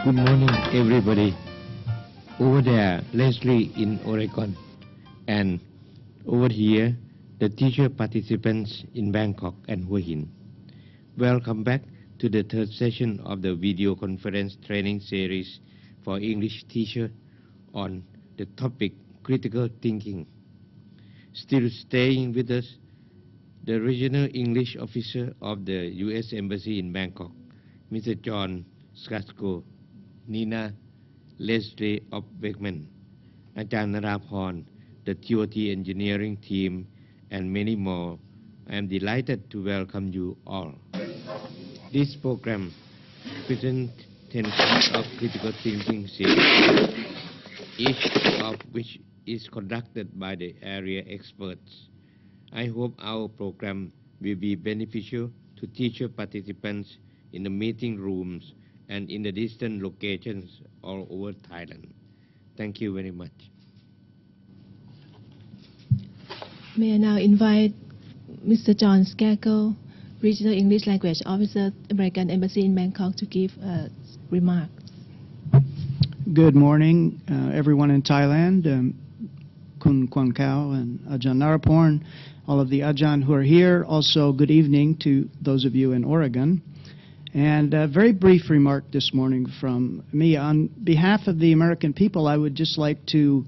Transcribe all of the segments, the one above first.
Good morning, everybody. Over there, Leslie in Oregon, and over here, the teacher participants in Bangkok and Hua Hin. Welcome back to the third session of the video conference training series for English teacher on the topic critical thinking. Still staying with us, the regional English officer of the U.S. Embassy in Bangkok, Mr. John Skasko, Nina Leslie of Beckman, Ajahn Narapon, the TOT engineering team, and many more. I am delighted to welcome you all. This program presents 10 parts of critical thinking series, each of which is conducted by the area experts. I hope our program will be beneficial to teacher participants in the meeting rooms and in the distant locations all over Thailand. Thank you very much. May I now invite Mr. John Skakel, Regional English Language Officer, American Embassy in Bangkok, to give remarks. Good morning, everyone in Thailand. Kun Kwan Kao and Ajahn Naraporn, all of the Ajahn who are here. Also, good evening to those of you in Oregon. And a very brief remark this morning from me. On behalf of the American people, I would just like to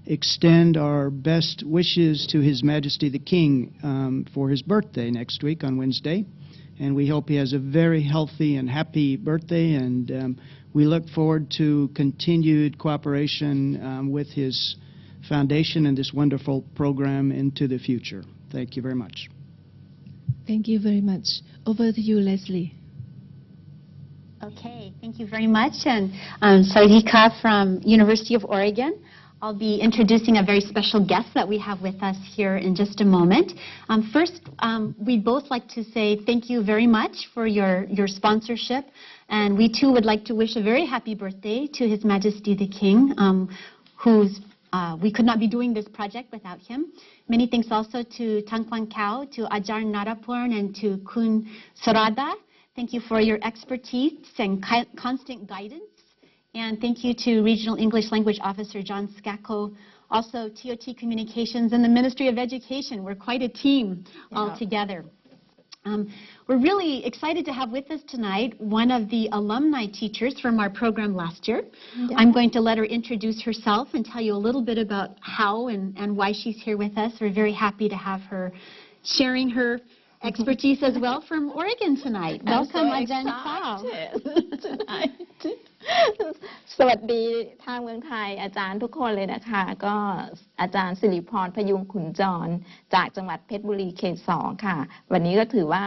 extend our best wishes to His Majesty the King for his birthday next week on Wednesday. And we hope he has a very healthy and happy birthday, and we look forward to continued cooperation with his foundation and this wonderful program into the future. Thank you very much. Thank you very much. Over to you, Leslie. Okay, thank you very much. And Sawadika from University of Oregon. I'll be introducing a very special guest that we have with us here in just a moment. First, we'd both like to say thank you very much for your sponsorship. And we too would like to wish a very happy birthday to His Majesty the King, we could not be doing this project without him. Many thanks also to Tang Kwan Kao, to Ajahn Naraporn, and to Kun Sarada. Thank you for your expertise and constant guidance. And thank you to Regional English Language Officer John Skakel, also TOT Communications and the Ministry of Education. We're quite a team all together. We're really excited to have with us tonight one of the alumni teachers from our program last year. Yeah. I'm going to let her introduce herself and tell you a little bit about how and why she's here with us. We're very happy to have her sharing her expertise as well from Oregon tonight. Welcome, Ajahn Kao. สวัสดีทางเมืองไทยอาจารย์ทุกคนเลยนะคะก็อาจารย์สิริพรพยุงขุนจรจากจังหวัดเพชรบุรีเขต2ค่ะวันนี้ก็ถือว่า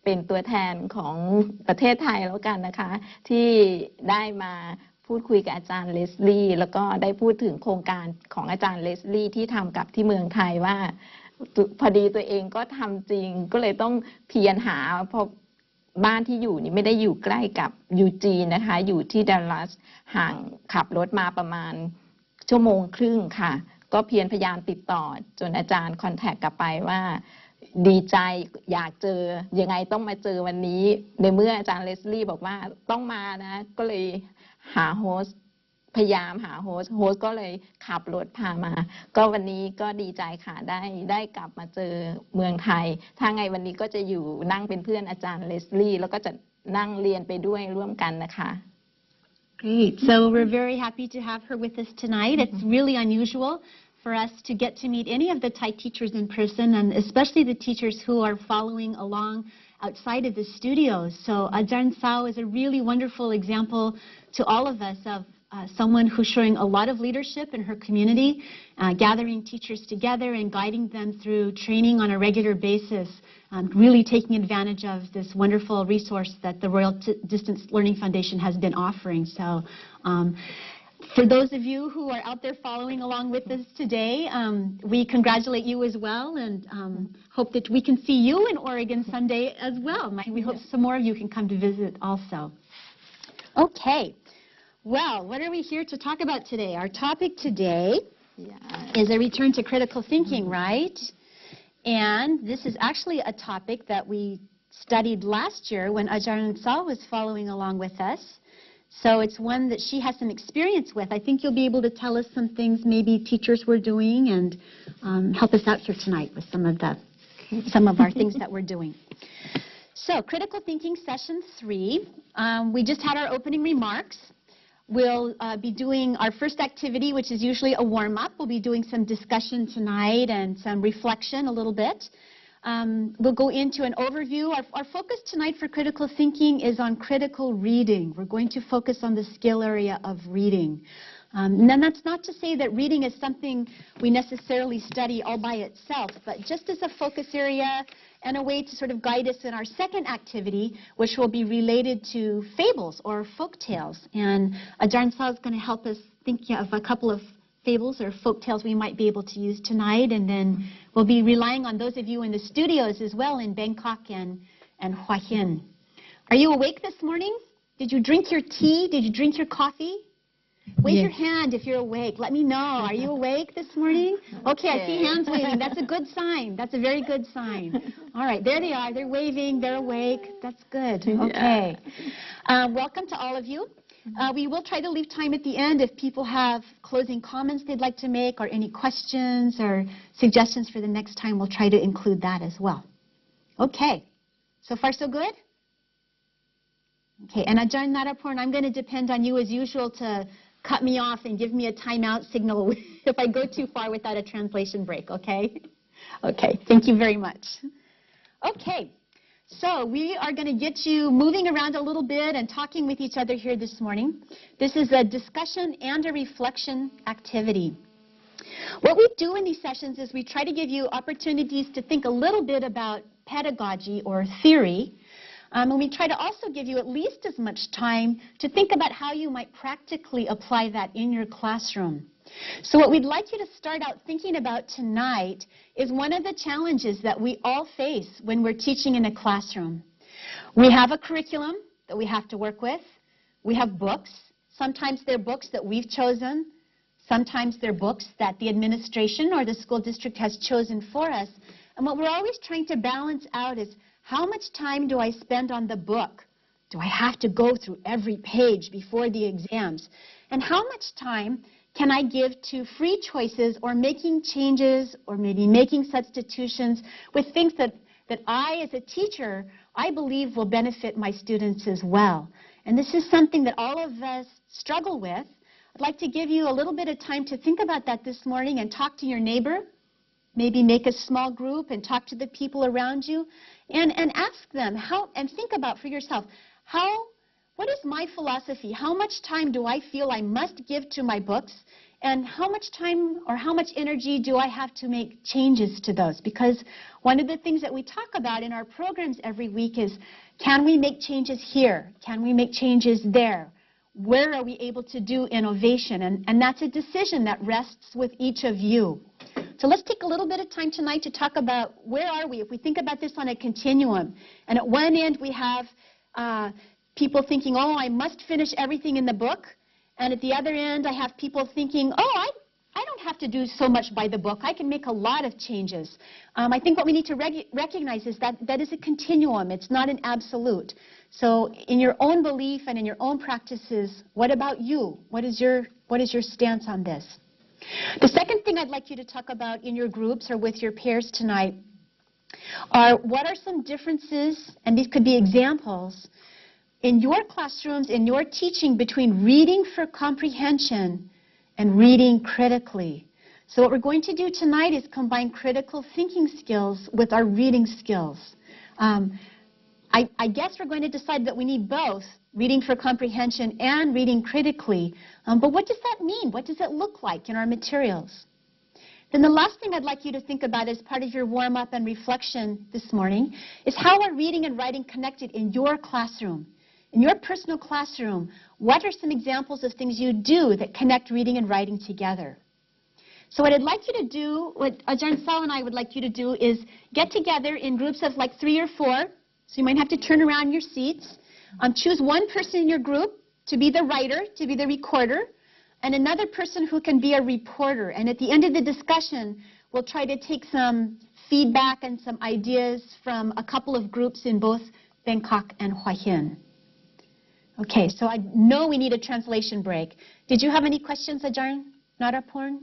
เป็นตัวแทนของประเทศไทยแล้วกันนะคะที่ได้มาพูดคุยกับอาจารย์เลสลี่แล้วก็ได้พูดถึงโครงการของอาจารย์เลสลี่ที่ทำกับที่เมืองไทยว่าพอดีตัวเองก็ทำจริงก็เลยต้องเพียรหาพอบ้านที่อยู่นี่ไม่ได้อยู่ใกล้กับยูจีนะคะอยู่ที่ดัลลัสห่างขับรถมาประมาณ1.5 ชั่วโมงค่ะก็เพียรพยายามติดต่อจนอาจารย์คอนแทคกลับไปว่าดีใจอยากเจอยังไงต้องมาเจอวันนี้ในเมื่ออาจารย์เลสลี่บอกว่าต้องมานะก็เลยหาโฮสต์พยายามหาโฮสต์ก็เลยขับรถพามาก็วันนี้ก็ดีใจค่ะได้กลับมาเจอเมืองไทยถ้าไงวันนี้ก็จะอยู่นั่งเป็นเพื่อนอาจารย์เลสลี่แล้วก็จะนั่งเรียนไปด้วยร่วมกันนะคะ Great. So we're very happy to have her with us tonight. It's really unusual for us to get to meet any of the Thai teachers in person, and especially the teachers who are following along outside of the studios. So Ajahn Sao is a really wonderful example to all of us of someone who's showing a lot of leadership in her community, gathering teachers together and guiding them through training on a regular basis, really taking advantage of this wonderful resource that the Royal Distance Learning Foundation has been offering. So for those of you who are out there following along with us today, we congratulate you as well, and hope that we can see you in Oregon someday as well. We hope some more of you can come to visit also. Okay. Well, what are we here to talk about today? Our topic today is a return to critical thinking, right? And this is actually a topic that we studied last year when Ajahn Sao was following along with us. So it's one that she has some experience with. I think you'll be able to tell us some things maybe teachers were doing and help us out here tonight with some of our things that we're doing. So critical thinking session 3. We just had our opening remarks. We'll be doing our first activity, which is usually a warm-up. We'll be doing some discussion tonight and some reflection a little bit. We'll go into an overview. Our focus tonight for critical thinking is on critical reading. We're going to focus on the skill area of reading. And then that's not to say that reading is something we necessarily study all by itself, but just as a focus area and a way to sort of guide us in our second activity, which will be related to fables or folk tales. And Ajahn Sal is going to help us think of a couple of fables or folk tales we might be able to use tonight, and then we'll be relying on those of you in the studios as well in Bangkok and Hua Hin. Are you awake this morning? Did you drink your tea? Did you drink your coffee? Wave your hand if you're awake. Let me know. Are you awake this morning? Okay, I see hands waving. That's a good sign. That's a very good sign. All right, there they are. They're waving. They're awake. That's good. Okay. Welcome to all of you. We will try to leave time at the end if people have closing comments they'd like to make or any questions or suggestions for the next time. We'll try to include that as well. Okay. So far, so good? Okay. And Ajahn Naraporn, I'm going to depend on you as usual to cut me off and give me a timeout signal if I go too far without a translation break, okay? Okay. Thank you very much. Okay. So we are going to get you moving around a little bit and talking with each other here this morning. This is a discussion and a reflection activity. What we do in these sessions is we try to give you opportunities to think a little bit about pedagogy or theory. And we try to also give you at least as much time to think about how you might practically apply that in your classroom. So what we'd like you to start out thinking about tonight is one of the challenges that we all face when we're teaching in a classroom. We have a curriculum that we have to work with. We have books. Sometimes they're books that we've chosen. Sometimes they're books that the administration or the school district has chosen for us. And what we're always trying to balance out is, how much time do I spend on the book? Do I have to go through every page before the exams? And how much time can I give to free choices or making changes or maybe making substitutions with things that I, as a teacher, I believe will benefit my students as well? And this is something that all of us struggle with. I'd like to give you a little bit of time to think about that this morning and talk to your neighbor. Maybe make a small group and talk to the people around you and ask them and think about for yourself, what is my philosophy? How much time do I feel I must give to my books? And how much time or how much energy do I have to make changes to those? Because one of the things that we talk about in our programs every week is, can we make changes here? Can we make changes there? Where are we able to do innovation? And that's a decision that rests with each of you. So let's take a little bit of time tonight to talk about where are we if we think about this on a continuum. And at one end we have people thinking, oh, I must finish everything in the book. And at the other end I have people thinking, oh, I don't have to do so much by the book. I can make a lot of changes. I think what we need to recognize is that is a continuum. It's not an absolute. So in your own belief and in your own practices, what about you? What is your stance on this? The second thing I'd like you to talk about in your groups or with your pairs tonight are what are some differences, and these could be examples, in your classrooms, in your teaching between reading for comprehension and reading critically. So what we're going to do tonight is combine critical thinking skills with our reading skills. I guess we're going to decide that we need both, reading for comprehension and reading critically. But what does that mean? What does it look like in our materials? Then the last thing I'd like you to think about as part of your warm-up and reflection this morning is how are reading and writing connected in your classroom? In your personal classroom, what are some examples of things you do that connect reading and writing together? So what I'd like you to do, what Ajahn Sal and I would like you to do is get together in groups of like 3 or 4. So you might have to turn around your seats. Choose one person in your group to be the writer, to be the recorder, and another person who can be a reporter. And at the end of the discussion, we'll try to take some feedback and some ideas from a couple of groups in both Bangkok and Hua Hin. Okay, so I know we need a translation break. Did you have any questions, Ajarn Naraporn?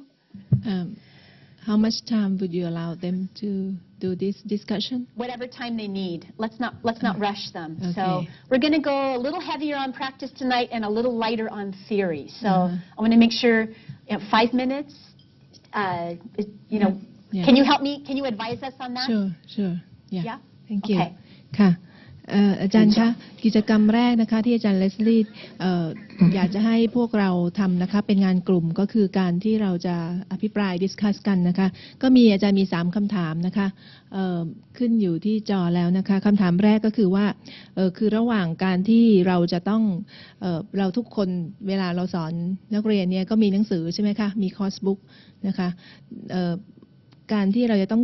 How much time would you allow them to do this discussion? Whatever time they need. Let's not rush them. Okay. So we're going to go a little heavier on practice tonight and a little lighter on theory. So I want to make sure 5 minutes. Yeah. Can you help me? Can you advise us on that? Sure. Yeah. Thank you. Okay. ค่ะอาจารย์คะกิจกรรมแรกนะคะที่อาจารย์เลสลี่อยากจะให้พวกเราทำนะคะเป็นงานกลุ่มก็คือการที่เราจะอภิปรายดิสคัสกันนะคะก็มีอาจารย์มี3คำถามนะคะขึ้นอยู่ที่จอแล้วนะคะคำถามแรกก็คือว่าคือระหว่างการที่เราจะต้องเราทุกคนเวลาเราสอนนักเรียนเนี่ยก็มีหนังสือใช่ไหมคะมีคอร์สบุ๊กนะคะการที่เราจะต้อง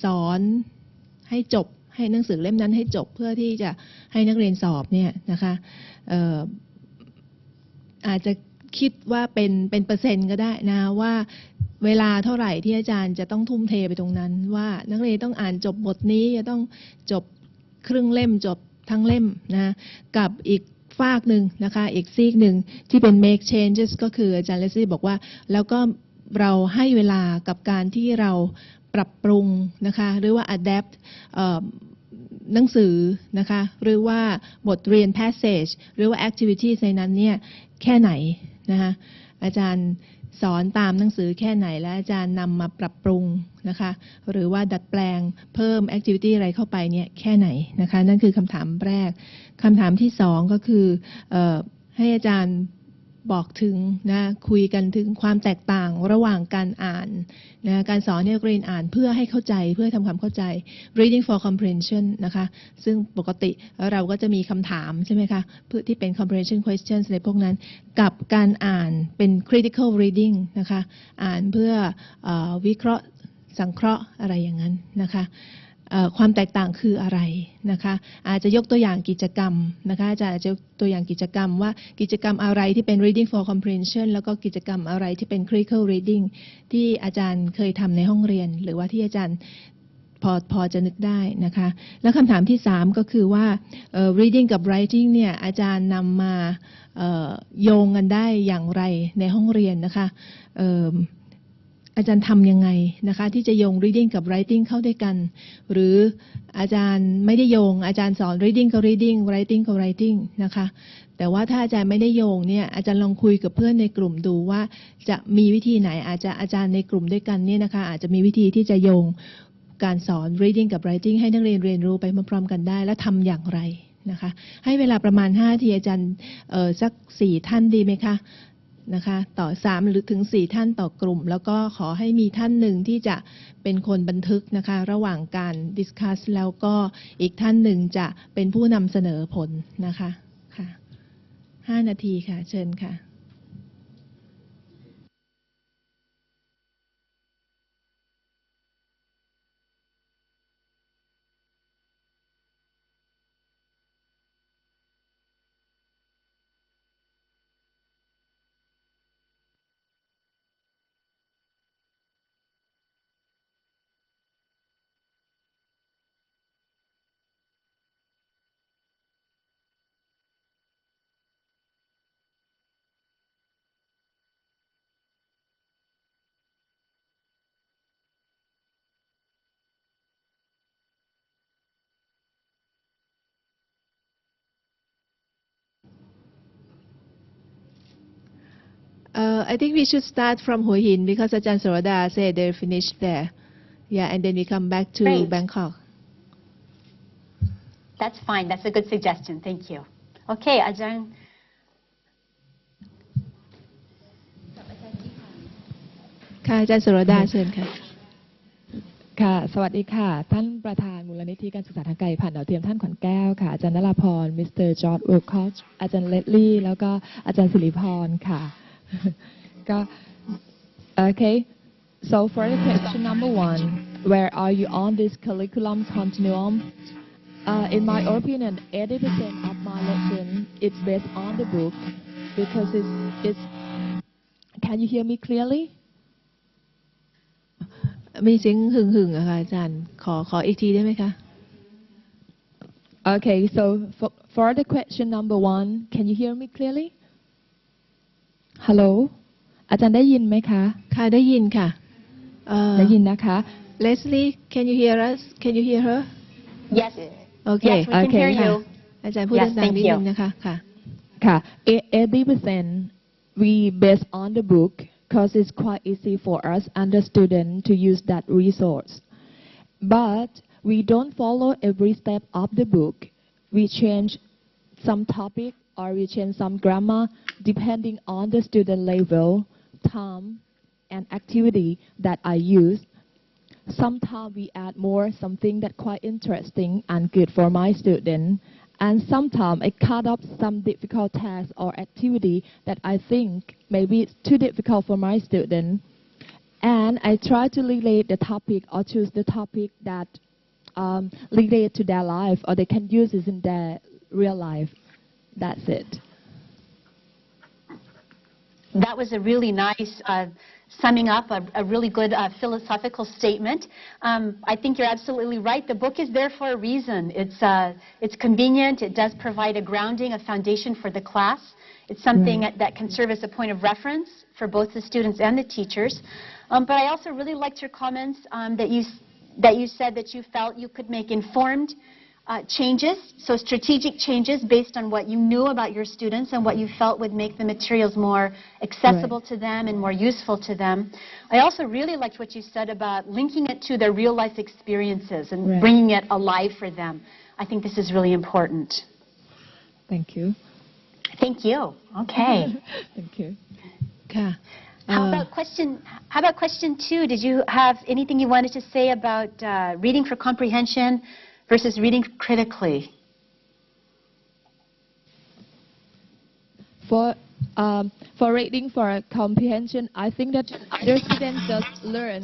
สอนให้จบให้หนังสือเล่มนั้นให้จบเพื่อที่จะให้นักเรียนสอบเนี่ยนะคะอาจจะคิดว่าเป็นเปอร์เซ็นต์ก็ได้นะว่าเวลาเท่าไหร่ที่อาจารย์จะต้องทุ่มเทไปตรงนั้นว่านักเรียนต้องอ่านจบบทนี้จะต้องจบครึ่งเล่มจบทั้งเล่มนะกับอีกฝากหนึ่งนะคะอีกซีกหนึ่งที่เป็น make changes ก็คืออาจารย์เลสลี่บอกว่าแล้วก็เราให้เวลากับการที่เราปรับปรุงนะคะหรือว่า adapt หนังสือนะคะหรือว่าบทเรียน passage หรือว่า activities ในนั้นเนี่ยแค่ไหนนะคะอาจารย์สอนตามหนังสือแค่ไหนและอาจารย์นำมาปรับปรุงนะคะหรือว่าดัดแปลงเพิ่ม activity อะไรเข้าไปเนี่ยแค่ไหนนะคะนั่นคือคำถามแรกคำถามที่2ก็คือให้อาจารย์บอกถึงนะคุยกันถึงความแตกต่างระหว่างการอ่านนะการสอนให้นักเรียนอ่านเพื่อให้เข้าใจเพื่อทำความเข้าใจ reading for comprehension นะคะซึ่งปกติเราก็จะมีคำถามใช่ไหมคะเพื่อที่เป็น comprehension questions ในพวกนั้นกับการอ่านเป็น critical reading นะคะอ่านเพื่อวิเคราะห์สังเคราะห์อะไรอย่างนั้นนะคะความแตกต่างคืออะไรนะคะอาจจะยกตัวอย่างกิจกรรมนะคะอาจารย์อาจจะยกตัวอย่างกิจกรรมว่ากิจกรรมอะไรที่เป็น reading for comprehension แล้วก็กิจกรรมอะไรที่เป็น critical reading ที่อาจารย์เคยทำในห้องเรียนหรือว่าที่อาจารย์พอจะนึกได้นะคะแล้วคำถามที่3ก็คือว่าreading กับ writing เนี่ยอาจารย์นำมาโยงกันได้อย่างไรในห้องเรียนนะคะอาจารย์ทำยังไงนะคะที่จะโยง reading กับ writing เข้าด้วยกันหรืออาจารย์ไม่ได้โยงอาจารย์สอน reading กับ reading writing กับ writing นะคะแต่ว่าถ้าอาจารย์ไม่ได้โยงเนี่ยอาจารย์ลองคุยกับเพื่อนในกลุ่มดูว่าจะมีวิธีไหนอาจจะอาจารย์ในกลุ่มด้วยกันเนี่ยนะคะอาจจะมีวิธีที่จะโยงการสอน reading กับ writing ให้นักเรียนเรียนรู้ไปพร้อมๆกันได้และทำอย่างไรนะคะให้เวลาประมาณ5 นาทีอาจารย์สัก4 ท่านดีไหมคะนะคะต่อ3 หรือถึง4 ท่านต่อกลุ่มแล้วก็ขอให้มีท่านหนึ่งที่จะเป็นคนบันทึกนะคะระหว่างการดิสคัสแล้วก็อีกท่านหนึ่งจะเป็นผู้นำเสนอผลนะคะค่ะ5 นาทีค่ะเชิญค่ะ I think we should start from Hua Hin because Ajahn Sarada said they're finished there. Yeah, and then we come back to Great. Bangkok. That's fine. That's a good suggestion. Thank you. Okay, Ajahn. ค่ะอาจารย์สุรดาเชิญค่ะ ค่ะสวัสดีค่ะท่านประธานมูลนิธิการศึกษาทางไกลผ่านดาวเทียมท่านขวัญแก้วค่ะอาจารย์นราพรมิสเตอร์จอร์จวิลคอชอาจารย์เลสลี่แล้วก็อาจารย์สิริพรค่ะก็ Okay so for the question number 1 where are you on this curriculum continuum in my opinion 80% of my lesson is based on the book because it's can you hear me clearlyมีเสียงหึ่งๆอะค่ะอาจารย์ขออีกทีได้ไหมคะ Okay, so For the question number 1, can you hear me clearly? Hello อาจารย์ได้ยินไหมคะ ค่ะได้ยินค่ะ ได้ยินนะคะ Leslie can you hear us can you hear her Yes. Okay Yes, we can hear ค่ะ you. อาจารย์พูด Yes, ดัง thank ๆนิด you. นึงนะคะค่ะ ค่ะ 80% we base on the book because it's quite easy for us and the student to use that resource. But we don't follow every step of the book. We change some topic or we change some grammar depending on the student level, time, and activity that I use. Sometimes we add more something that quite interesting and good for my student. And sometimes I cut up some difficult tasks or activity that I think maybe it's too difficult for my student. And I try to relate the topic or choose the topic that relate to their life or they can use it in their real life. That's it. That was a really nice summing up, a really good philosophical statement. I think you're absolutely right. The book is there for a reason. It's convenient. It does provide a grounding, a foundation for the class. It's something that can serve as a point of reference for both the students and the teachers. But I also really liked your comments that you said that you felt you could make informed changes, so strategic changes based on what you knew about your students and what you felt would make the materials more accessible to them and more useful to them. I also really liked what you said about linking it to their real life experiences and bringing it alive for them. I think this is really important. Thank you. Thank you. Okay. Thank you. ค่ะ How about question 2? Did you have anything you wanted to say about reading for comprehension versus reading critically? For reading for comprehension, I think that other students just learn,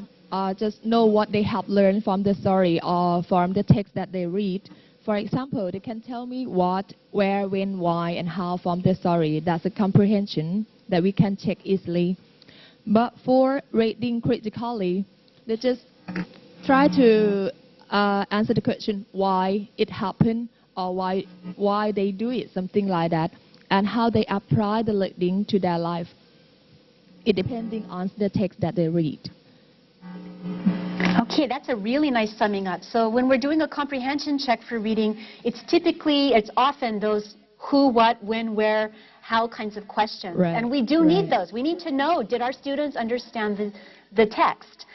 just know what they have learned from the story or from the text that they read. For example, they can tell me what, where, when, why, and how from the story. That's a comprehension that we can check easily. But for reading critically, they just try to answer the question why it happened or why they do it, something like that, and how they apply the reading to their life. It depending on the text that they read. Okay, that's a really nice summing up. So when we're doing a comprehension check for reading, it's often those who, what, when, where, how kinds of questions. Right. And we do need those. We need to know, did our students understand the text?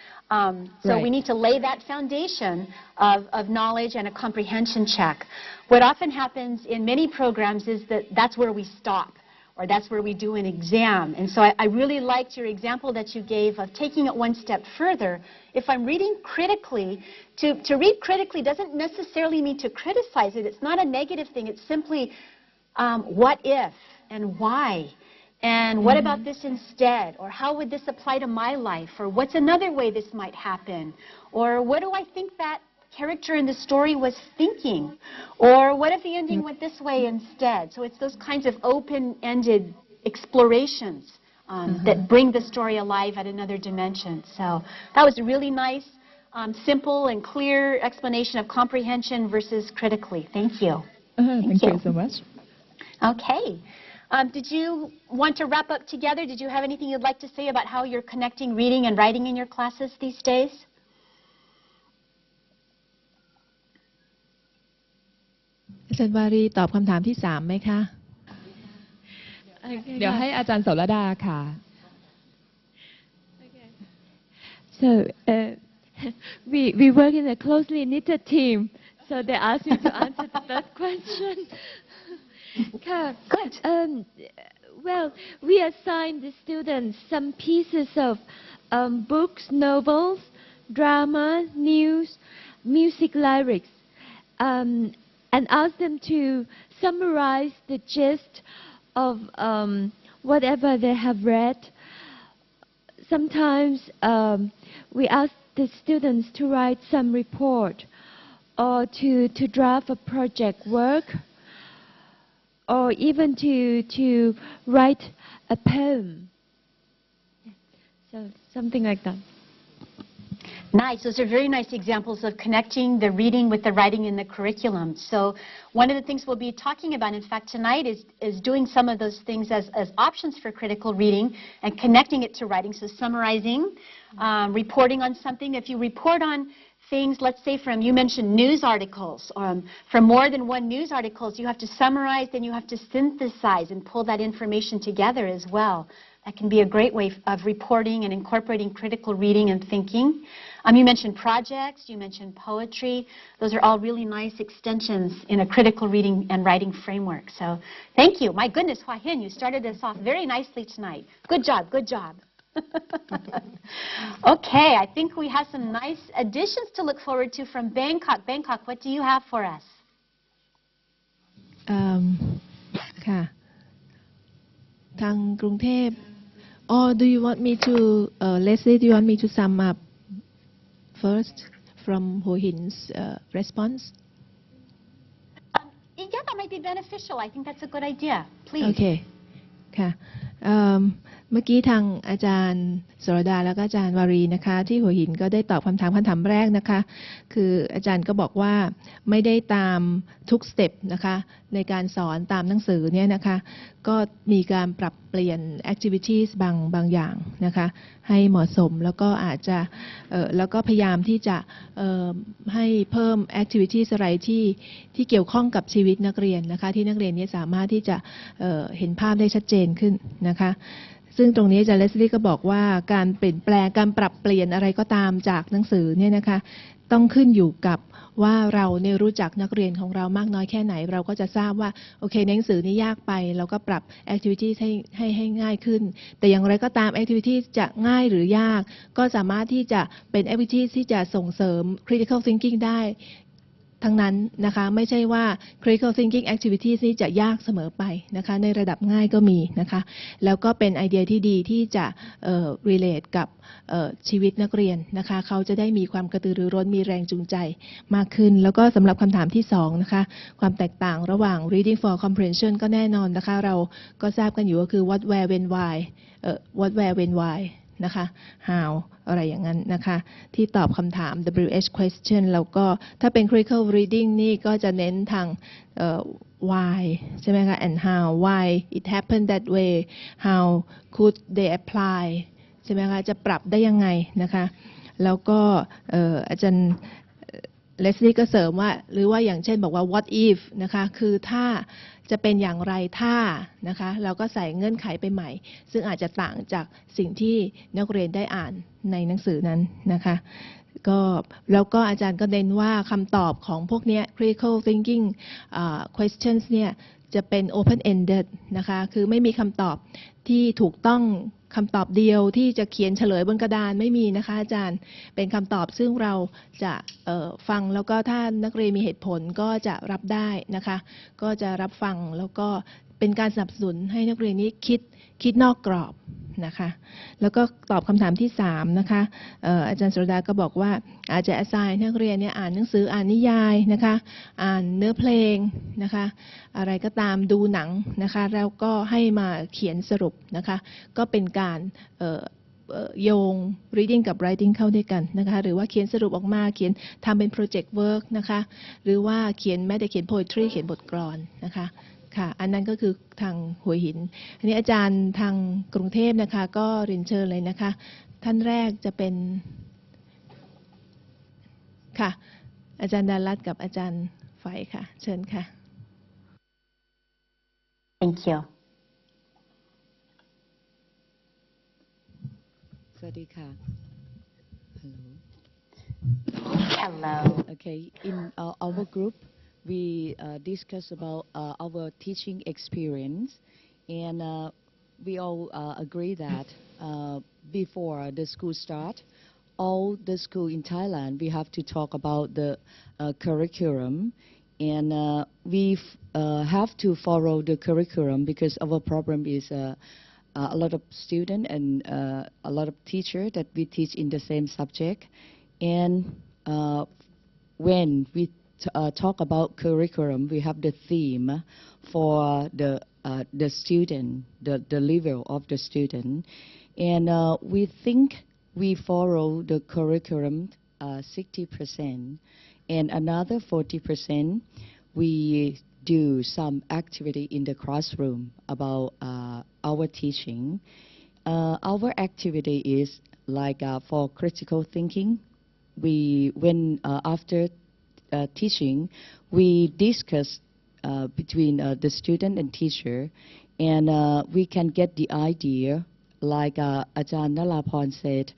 So we need to lay that foundation of knowledge and a comprehension check. What often happens in many programs is that that's where we stop, or that's where we do an exam. And so I really liked your example that you gave of taking it one step further. If I'm reading critically, to read critically doesn't necessarily mean to criticize it. It's not a negative thing. It's simply what if and why. And what about this instead? Or how would this apply to my life? Or what's another way this might happen? Or what do I think that character in the story was thinking? Or what if the ending went this way instead? So it's those kinds of open-ended explorations that bring the story alive at another dimension. So that was a really nice, simple and clear explanation of comprehension versus critically. Thank you. Thank you so much. Okay. Did you want to wrap up together? Did you have anything you'd like to say about how you're connecting reading and writing in your classes these days? อาจารย์วารีตอบคำถามที่ 3ไหมคะ เดี๋ยวให้อาจารย์โสรดาค่ะ So we work in a closely knitted team. So they asked me to answer that question. Good. Well, we assign the students some pieces of books, novels, drama, news, music lyrics, and ask them to summarize the gist of whatever they have read. Sometimes we ask the students to write some report or to draft a project work, or even to write a poem. So something like that. Nice. Those are very nice examples of connecting the reading with the writing in the curriculum. So one of the things we'll be talking about, in fact, tonight is doing some of those things as options for critical reading and connecting it to writing. So summarizing, reporting on something. If you report on things, let's say you mentioned news articles, from more than one news articles, you have to summarize, then you have to synthesize and pull that information together as well. That can be a great way of reporting and incorporating critical reading and thinking. You mentioned projects, you mentioned poetry. Those are all really nice extensions in a critical reading and writing framework. So thank you. My goodness, Hua Hin, you started us off very nicely tonight. Good job, good job. Okay, I think we have some nice additions to look forward to from Bangkok. Bangkok, what do you have for us? ค่ะทางกรุงเทพ or do you want me to Leslie, do you want me to sum up first from Ho Hin's response? Yeah, that might be beneficial. I think that's a good idea. Please. Okay. ค่ะเมื่อกี้ทางอาจารย์สรดาแล้วก็อาจารย์วารีนะคะที่หัวหินก็ได้ตอบคำถามแรกนะคะคืออาจารย์ก็บอกว่าไม่ได้ตามทุกสเต็ปนะคะในการสอนตามหนังสือเนี่ยนะคะก็มีการปรับเปลี่ยน activities บางอย่างนะคะให้เหมาะสมแล้วก็อาจจะแล้วก็พยายามที่จะให้เพิ่ม activities อะไรที่เกี่ยวข้องกับชีวิตนักเรียนนะคะที่นักเรียนนี้สามารถที่จะเห็นภาพได้ชัดเจนขึ้นนะคะซึ่งตรงนี้อาจารย์เลสลี่ก็บอกว่าการเปลี่ยนแปลงการปรับเปลี่ยนอะไรก็ตามจากหนังสือเนี่ยนะคะต้องขึ้นอยู่กับว่าเราเนี่ยรู้จักนักเรียนของเรามากน้อยแค่ไหนเราก็จะทราบว่าโอเคหนังสือนี่ยากไปเราก็ปรับ activities ให้ง่ายขึ้นแต่อย่างไรก็ตาม activities จะง่ายหรือยากก็สามารถที่จะเป็น activities ที่จะส่งเสริม critical thinking ได้ทั้งนั้นนะคะไม่ใช่ว่า critical thinking activities นี่จะยากเสมอไปนะคะในระดับง่ายก็มีนะคะแล้วก็เป็นไอเดียที่ดีที่จะrelate กับชีวิตนักเรียนนะคะเขาจะได้มีความกระตือรือร้นมีแรงจูงใจมากขึ้นแล้วก็สำหรับคำถามที่2นะคะความแตกต่างระหว่าง reading for comprehension ก็แน่นอนนะคะเราก็ทราบกันอยู่ก็คือ what where when why what where when why นะคะ how อะไรอย่างนั้นนะคะที่ตอบคำถาม WH question แล้วก็ถ้าเป็น critical reading นี่ก็จะเน้นทางwhy ใช่ไหมคะ and how why it happened that way how could they apply ใช่ไหมคะจะปรับได้ยังไงนะคะแล้วก็อาจารย์เลสลี่ก็เสริมว่าหรือว่าอย่างเช่นบอกว่า what if นะคะคือถ้าจะเป็นอย่างไรถ้านะคะเราก็ใส่เงื่อนไขไปใหม่ซึ่งอาจจะต่างจากสิ่งที่นักเรียนได้อ่านในหนังสือนั้นนะคะก็แล้วก็อาจารย์ก็เน้นว่าคำตอบของพวกนี้ critical thinking questions เนี่ยจะเป็น open ended นะคะคือไม่มีคำตอบที่ถูกต้องคำตอบเดียวที่จะเขียนเฉลยบนกระดานไม่มีนะคะอาจารย์เป็นคำตอบซึ่งเราจะฟังแล้วก็ถ้านักเรียนมีเหตุผลก็จะรับได้นะคะก็จะรับฟังแล้วก็เป็นการสนับสนุนให้นักเรียนนี้คิดนอกกรอบนะคะแล้วก็ตอบคำถามที่3นะคะอาจารย์สุรดาก็บอกว่าอาจจะ assign นักเรียนเนี่ยอ่านหนังสืออ่านนิยายนะคะอ่านเนื้อเพลงนะคะอะไรก็ตามดูหนังนะคะแล้วก็ให้มาเขียนสรุปนะคะก็เป็นการโยง reading กับ writing เข้าด้วยกันนะคะหรือว่าเขียนสรุปออกมาเขียนทำเป็น project work นะคะหรือว่าเขียนแม้แต่เขียน poetry เขียนบทกลอนนะคะค่ะอันนั้นก็คือทางหัวหินอันนี้อาจารย์ทางกรุงเทพนะคะก็เรียนเชิญเลยนะคะท่านแรกจะเป็นค่ะอาจารย์ดารัตน์กับอาจารย์ไฟค่ะเชิญค่ะ Thank you. สวัสดีค่ะ Hello. Okay, in our group, we discuss about our teaching experience, and we all agree that before the school start, all the school in Thailand, we have to talk about the curriculum, and we have to follow the curriculum because our problem is a lot of students and a lot of teachers that we teach in the same subject, and when we talk about curriculum, we have the theme for the student, the level of the student, and we think we follow the curriculum 60%. And another 40%, we do some activity in the classroom about our teaching. Our activity is like for critical thinking. After teaching, we discuss between the student and teacher, and we can get the idea, like Ajahn Nalapon said,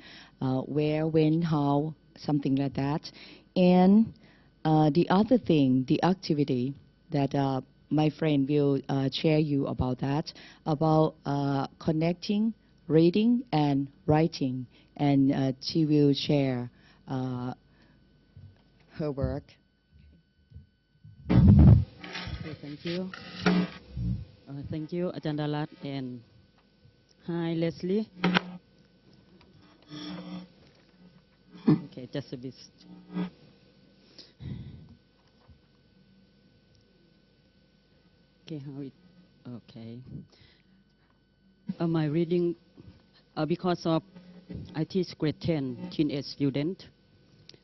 where, when, how, something like that. And the other thing, the activity that my friend will share you about that, about connecting, reading, and writing. And she will share her work. Okay, thank you. Thank you, Ajahn Dalat, and hi, Leslie. Okay, just a bit. Okay, how it? Okay. My reading, because of I teach grade 10 teenage student.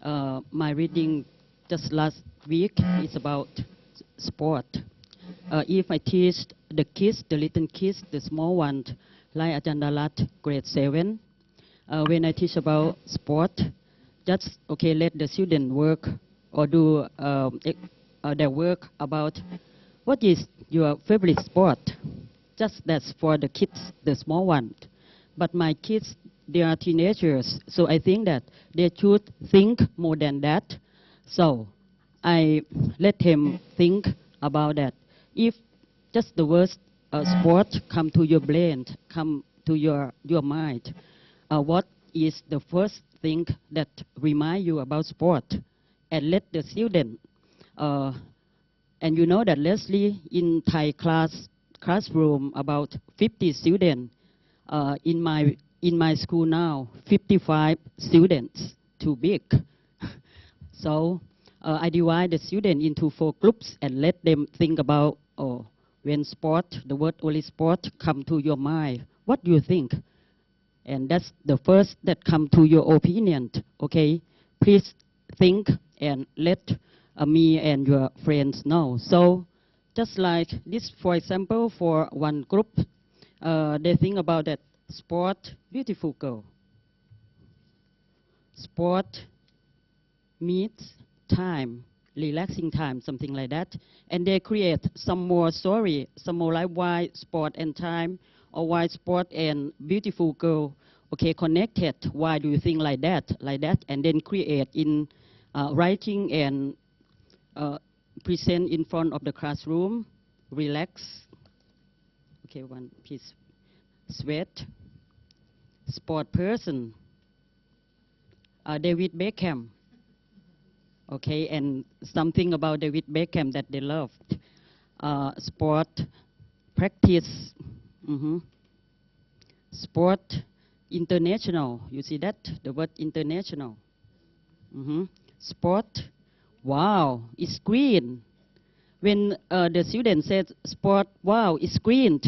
My reading just last week is about sport. If I teach the kids, the little kids, the small ones, like Ajahn Dalat, grade 7, when I teach about sport, just let the student work or do their work about what is your favorite sport. Just that's for the kids, the small one. But my kids, they are teenagers, so I think that they should think more than that. So I let him think about that. If just the word sport come to your brain, come to your mind, what is the first thing that remind you about sport? And let the student, and you know that Leslie in Thai classroom about 50 students. In my school now, 55 students, too big. So I divide the students into 4 groups and let them think about, when sport, the word only sport come to your mind, what do you think? And that's the first that come to your opinion. Okay, please think and let me and your friends know. So just like this, for example, for one group, they think about that sport, beautiful girl. Sport meets time, relaxing time, something like that. And they create some more story, some more like why sport and time, or why sport and beautiful girl, connected. Why do you think like that? And then create in writing and present in front of the classroom, relax. Okay, one piece. Sweat, sport person, David Beckham. Okay, and something about David Beckham that they loved. Sport, practice, sport, international. You see that? The word international. Sport, wow, it's green. When the student says sport, wow, it's green,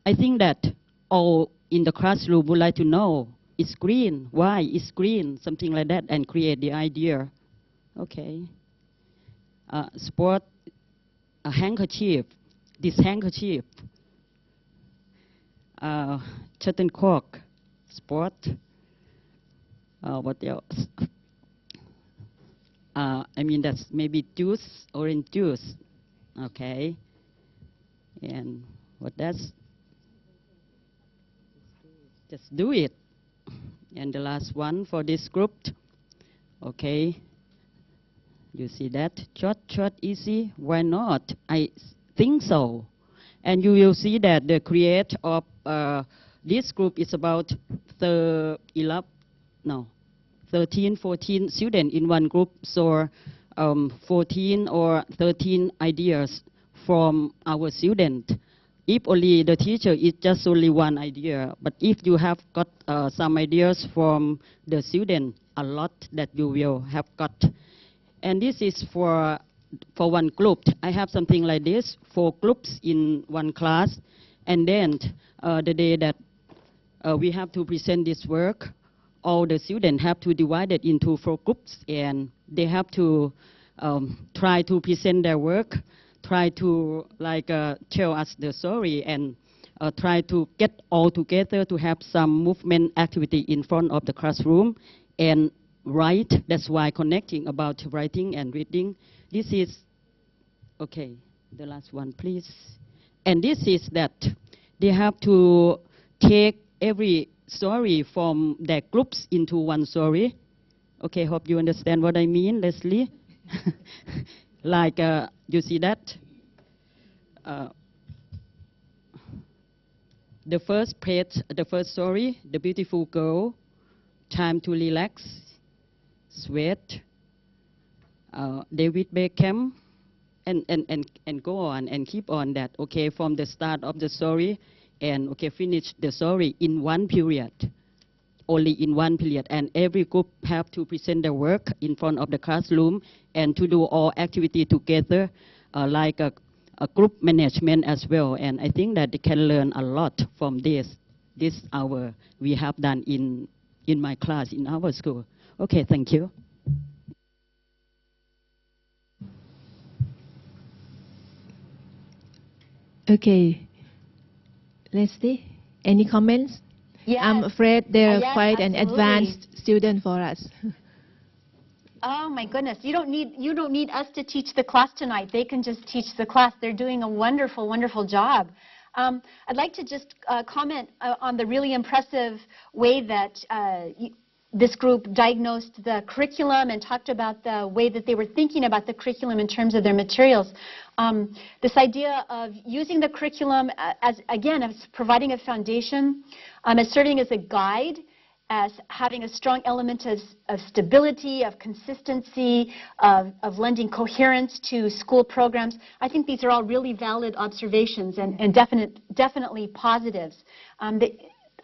I think that all in the classroom would like to know, it's green, why it's green, something like that, and create the idea. Okay. Sport, a handkerchief, this handkerchief. Shuttlecock, sport. What else? I mean, that's maybe juice, orange juice. Okay. And what that's? Just do it. And the last one for this group. Okay. You see that? Short, easy. Why not? I think so. And you will see that the create of this group is about 13, 14 students in one group. So 14 or 13 ideas from our student. If only the teacher is just only one idea, but if you have got some ideas from the student, a lot that you will have got. And this is for one group. I have something like this, 4 groups in one class. And then the day that we have to present this work, all the students have to divide it into 4 groups, and they have to try to present their work, try to tell us the story, and try to get all together to have some movement activity in front of the classroom and write. That's why connecting about writing and reading. This is, okay, the last one, please. And this is that they have to take every story from their groups into one story. Okay, hope you understand what I mean, Leslie. You see that? The first page, the first story, the beautiful girl, time to relax, sweat, David Beckham, and go on and keep on that. Okay, from the start of the story, and okay, finish the story in one period, only in one period. And every group have to present their work in front of the classroom and to do all activity together, like a group management as well. And I think that they can learn a lot from this hour we have done in my class, in our school. Okay, thank you. Okay, Leslie, any comments? Yes. I'm afraid they're Yes, quite an absolutely. advanced student for us. Oh my goodness, you don't need us to teach the class tonight. They can just teach the class. They're doing a wonderful, wonderful job. I'd like to just comment on the really impressive way that this group diagnosed the curriculum and talked about the way that they were thinking about the curriculum in terms of their materials. This idea of using the curriculum as providing a foundation, as serving as a guide, as having a strong element of stability, of consistency, of lending coherence to school programs. I think these are all really valid observations and definitely positives.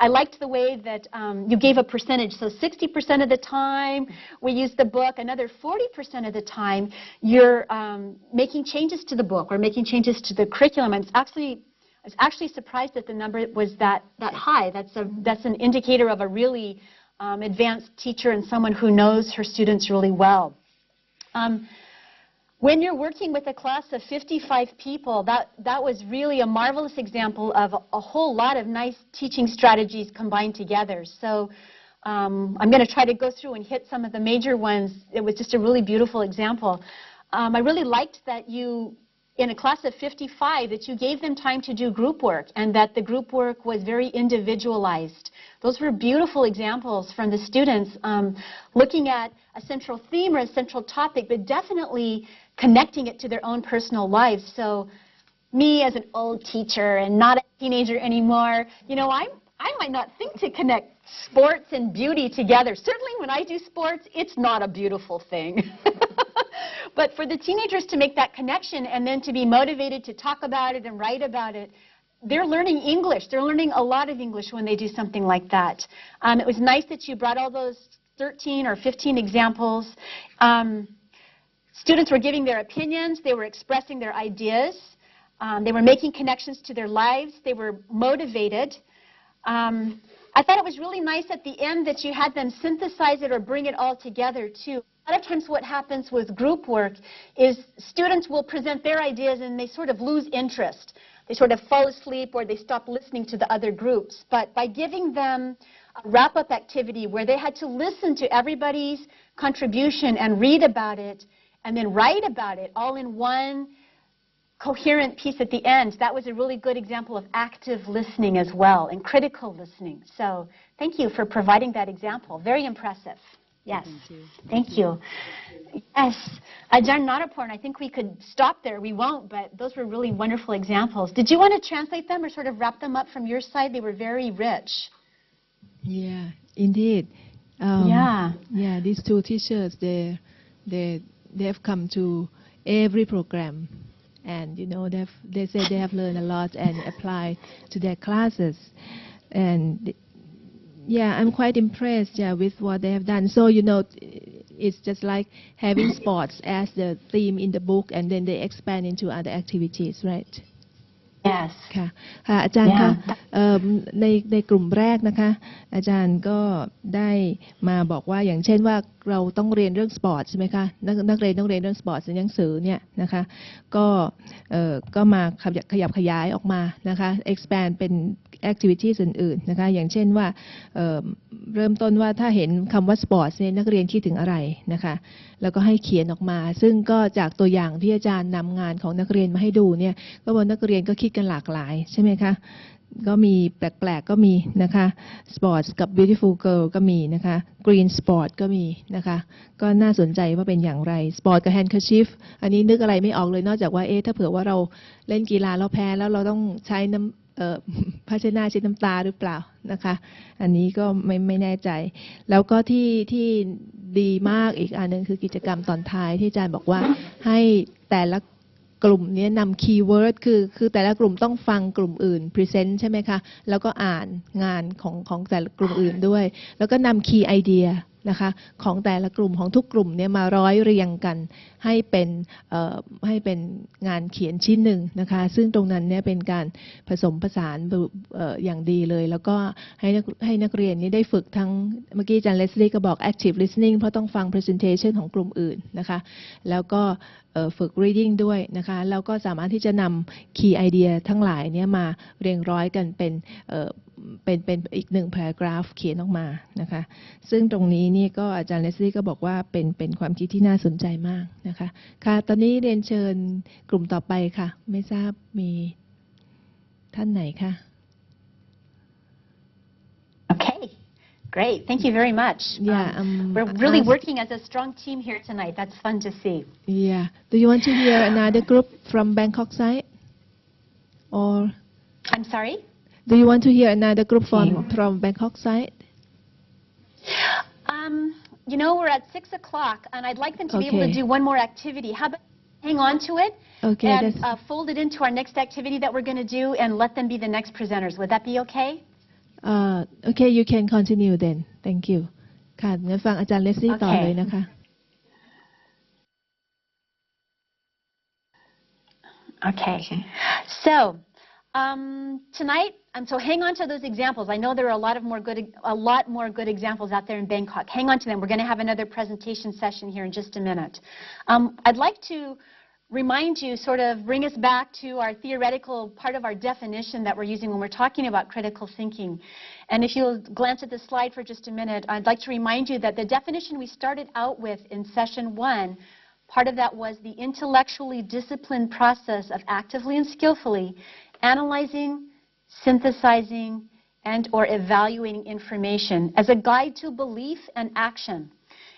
I liked the way that you gave a percentage. So 60% of the time we use the book, another 40% of the time you're making changes to the book or making changes to the curriculum. And I was actually surprised that the number was that high. That's an indicator of a really advanced teacher and someone who knows her students really well. When you're working with a class of 55 people, that was really a marvelous example of a whole lot of nice teaching strategies combined together. So I'm going to try to go through and hit some of the major ones. It was just a really beautiful example. I really liked that you, in a class of 55, that you gave them time to do group work and that the group work was very individualized. Those were beautiful examples from the students, looking at a central theme or a central topic, but definitely connecting it to their own personal lives. So me as an old teacher and not a teenager anymore, you know, I might not think to connect sports and beauty together. Certainly when I do sports, it's not a beautiful thing. But for the teenagers to make that connection and then to be motivated to talk about it and write about it, they're learning English. They're learning a lot of English when they do something like that. It was nice that you brought all those 13 or 15 examples. Students were giving their opinions. They were expressing their ideas. They were making connections to their lives. They were motivated. I thought it was really nice at the end that you had them synthesize it or bring it all together, too. A lot of times what happens with group work is students will present their ideas and they sort of lose interest. They sort of fall asleep or they stop listening to the other groups. But by giving them a wrap-up activity where they had to listen to everybody's contribution and read about it and then write about it all in one coherent piece at the end, that was a really good example of active listening as well and critical listening. So thank you for providing that example. Very impressive. Yes. Thank you. Yes. Ajahn Naraporn, I think we could stop there. We won't, but those were really wonderful examples. Did you want to translate them or sort of wrap them up from your side? They were very rich. Yeah, indeed. Yeah, these two teachers, they have come to every program, and you know they say they have learned a lot and applied to their classes, and yeah, I'm quite impressed with what they have done. So you know, it's just like having sports as the theme in the book, and then they expand into other activities, right? Yes. ค่ะค่ะอาจารย์คะ Yeah. ในกลุ่มแรกนะคะอาจารย์ก็ได้มาบอกว่าอย่างเช่นว่าเราต้องเรียนเรื่องสปอร์ตใช่ไหมคะนักเรียนต้องเรียนเรื่องสปอร์ตในหนังสือเนี่ยนะคะก็มาขยับขยายออกมานะคะ expand เป็น activities อื่นๆนะคะอย่างเช่นว่าเริ่มต้นว่าถ้าเห็นคำว่าสปอร์ตเนี่ยนักเรียนคิดถึงอะไรนะคะแล้วก็ให้เขียนออกมาซึ่งก็จากตัวอย่างที่อาจารย์นำงานของนักเรียนมาให้ดูเนี่ยก็บอกนักเรียนก็คิดกันหลากหลายใช่ไหมคะก็มีแปลกๆก็มีนะคะสปอร์ตกับ beautiful girl ก็มีนะคะ green sport ก็มีนะคะก็น่าสนใจว่าเป็นอย่างไรสปอร์ตกับ handkerchief อันนี้นึกอะไรไม่ออกเลยนอกจากว่าถ้าเผื่อว่าเราเล่นกีฬาแล้วแพ้แล้วเราต้องใช้ภาชนะเช็ดน้ำตาหรือเปล่านะคะอันนี้ก็ไม่แน่ใจแล้วก็ที่ดีมากอีกอันนึงคือกิจกรรมตอนท้ายที่อาจารย์บอกว่าให้แต่ละกลุ่มนี้นำคีย์เวิร์ดคือแต่ละกลุ่มต้องฟังกลุ่มอื่นพรีเซนต์ใช่ไหมคะแล้วก็อ่านงานของแต่ละกลุ่มอื่นด้วยแล้วก็นำคีย์ไอเดียนะคะของแต่ละกลุ่มของทุกกลุ่มเนี่ยมาร้อยเรียงกันให้เป็นงานเขียนชิ้นหนึ่งนะคะซึ่งตรงนั้นเนี่ยเป็นการผสมผสานอย่างดีเลยแล้วก็ให้นักเรียนนี่ได้ฝึกทั้งเมื่อกี้อาจารย์เลสลี่ก็บอก active listening เพราะต้องฟัง presentation ของกลุ่มอื่นนะคะแล้วก็ฝึก reading ด้วยนะคะแล้วก็สามารถที่จะนำ key idea ทั้งหลายเนี่ยมาเรียงร้อยกันเป็นอีกหนึ่ง paragraph เขียนออกมานะคะซึ่งตรงนี้นี่ก็อาจารย์เลสลี่ก็บอกว่าเป็นความคิดที่น่าสนใจมากนะคะค่ะตอนนี้เรียนเชิญกลุ่มต่อไปค่ะไม่ทราบมีท่านไหนคะ Okay. Great. Thank you very much. Yeah, we're really working as a strong team here tonight. That's fun to see. Yeah. Do you want to hear another group from Bangkok side? Or I'm sorry? Do you want to hear another group from Bangkok side? You know, we're at 6 o'clock, and I'd like them to be able to do one more activity. How about hang on to it and fold it into our next activity that we're going to do and let them be the next presenters. Would that be okay? Okay, you can continue then. Thank you. ค่ะงั้นฟังอาจารย์เลสลี่ต่อเลยนะคะ Okay. So tonight, so hang on to those examples. I know there are a lot more good examples out there in Bangkok. Hang on to them. We're going to have another presentation session here in just a minute. I'd like to remind you, sort of bring us back to our theoretical part of our definition that we're using when we're talking about critical thinking. And if you'll glance at the slide for just a minute, I'd like to remind you that the definition we started out with in session 1, part of that was the intellectually disciplined process of actively and skillfully analyzing, synthesizing, and/or evaluating information as a guide to belief and action.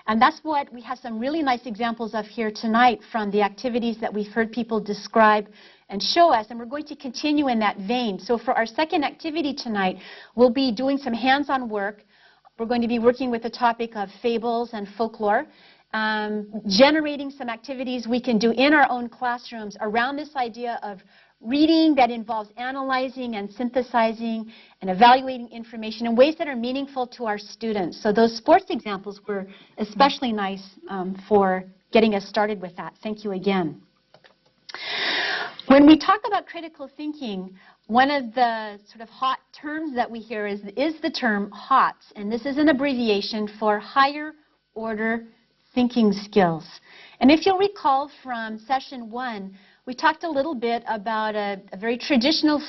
And that's what we have some really nice examples of here tonight from the activities that we've heard people describe and show us, and we're going to continue in that vein. So for our second activity tonight, we'll be doing some hands-on work. We're going to be working with the topic of fables and folklore, generating some activities we can do in our own classrooms around this idea of reading that involves analyzing and synthesizing and evaluating information in ways that are meaningful to our students. So those sports examples were especially nice for getting us started with that. Thank you again. When we talk about critical thinking, one of the sort of hot terms that we hear is the term HOTS, and this is an abbreviation for higher order thinking skills. And if you'll recall from session 1, we talked a little bit about a very traditional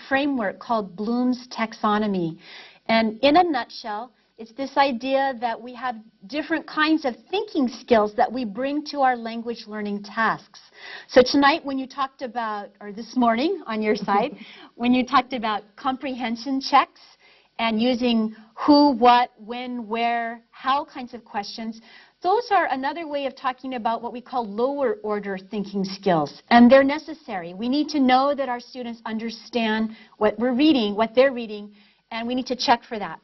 framework called Bloom's taxonomy. And in a nutshell, it's this idea that we have different kinds of thinking skills that we bring to our language learning tasks. So tonight when you talked about, or this morning on your side, when you talked about comprehension checks and using who, what, when, where, how kinds of questions, those are another way of talking about what we call lower order thinking skills. And they're necessary. We need to know that our students understand what we're reading, what they're reading, and we need to check for that.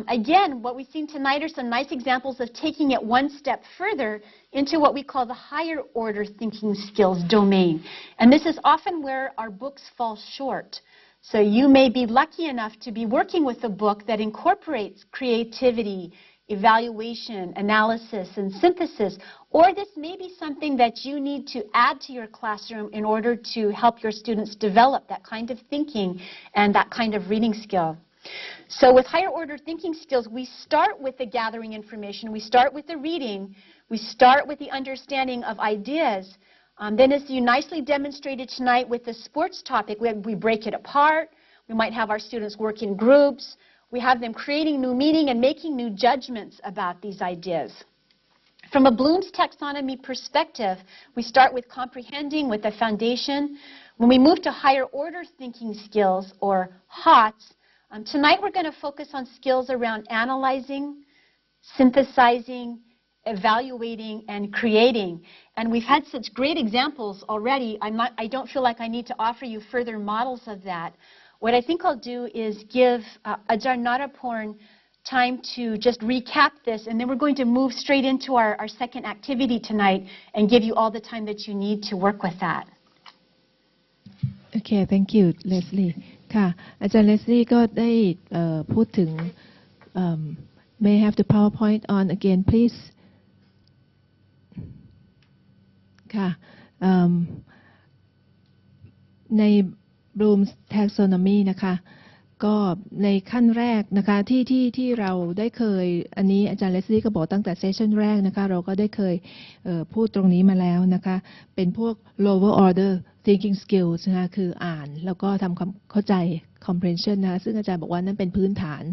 Again, what we've seen tonight are some nice examples of taking it one step further into what we call the higher order thinking skills domain. And this is often where our books fall short. So you may be lucky enough to be working with a book that incorporates creativity, evaluation, analysis, and synthesis, Or this may be something that you need to add to your classroom in order to help your students develop that kind of thinking and that kind of reading skill. So with higher order thinking skills, we start with the gathering information, we start with the reading, we start with the understanding of ideas. Then as you nicely demonstrated tonight with the sports topic, we break it apart. We might have our students work in groups. We have them creating new meaning and making new judgments about these ideas. From a Bloom's taxonomy perspective, we start with comprehending, with the foundation. When we move to higher order thinking skills, or HOTS, tonight we're going to focus on skills around analyzing, synthesizing, evaluating, and creating. And we've had such great examples already. I don't feel like I need to offer you further models of that. What I think I'll do is give Ajahn Naraporn time to just recap this, and then we're going to move straight into our second activity tonight and give you all the time that you need to work with that. Okay, thank you, Leslie. ค่ะ อาจารย์ Leslie ก็ได้พูดถึง may I have the PowerPoint on again please ค่ะใน Bloom's taxonomy นะคะก็ในขั้นแรกนะคะที่เราได้เคยอันนี้อาจารย์เลสลี่ก็บอกตั้งแต่เซสชันแรกนะคะเราก็ได้เคยพูดตรงนี้มาแล้วนะคะเป็นพวก lower order thinking skills นะคะคืออ่านแล้วก็ทำความเข้าใจ comprehension นะคะซึ่งอาจารย์บอกว่านั่นเป็นพื้นฐาน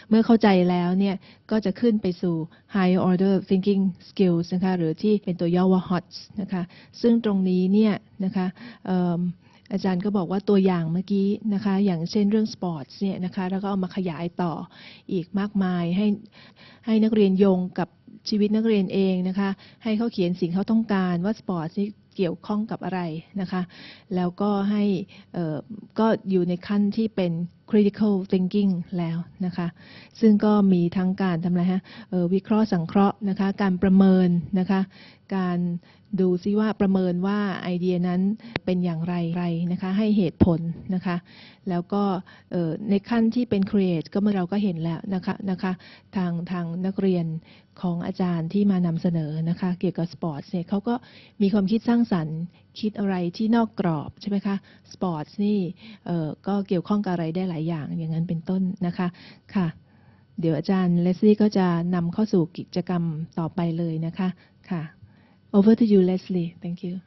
เมื่อเข้าใจแล้วเนี่ยก็จะขึ้นไปสู่ higher order thinking skills นะคะหรือที่เป็นตัวย่อว่า HOTS นะคะซึ่งตรงนี้เนี่ยนะคะอาจารย์ก็บอกว่าตัวอย่างเมื่อกี้นะคะอย่างเช่นเรื่องสปอร์ตเนี่ยนะคะแล้วก็เอามาขยายต่ออีกมากมายให้นักเรียนโยงกับชีวิตนักเรียนเองนะคะให้เขาเขียนสิ่งเขาต้องการว่าสปอร์ตนี่เกี่ยวข้องกับอะไรนะคะแล้วก็ให้ก็อยู่ในขั้นที่เป็น critical thinking แล้วนะคะซึ่งก็มีทั้งการทำอะไรฮะวิเคราะห์สังเคราะห์นะคะการประเมินนะคะการดูซิว่าประเมินว่าไอเดียนั้นเป็นอย่างไรนะคะให้เหตุผลนะคะแล้วก็ในขั้นที่เป็น create ก็เมื่อเราก็เห็นแล้วนะคะทางนักเรียนของอาจารย์ที่มานำเสนอนะคะเกี่ยวกับสปอร์ตเนี่ยเขาก็มีความคิดสร้างสรรค์คิดอะไรที่นอกกรอบใช่ไหมคะสปอร์ตนี่ก็เกี่ยวข้องกับอะไรได้หลายอย่างอย่างนั้นเป็นต้นนะคะค่ะเดี๋ยวอาจารย์เลสลี่ก็จะนำเข้าสู่กิจกรรมต่อไปเลยนะคะค่ะ Over to you, Leslie. Thank you.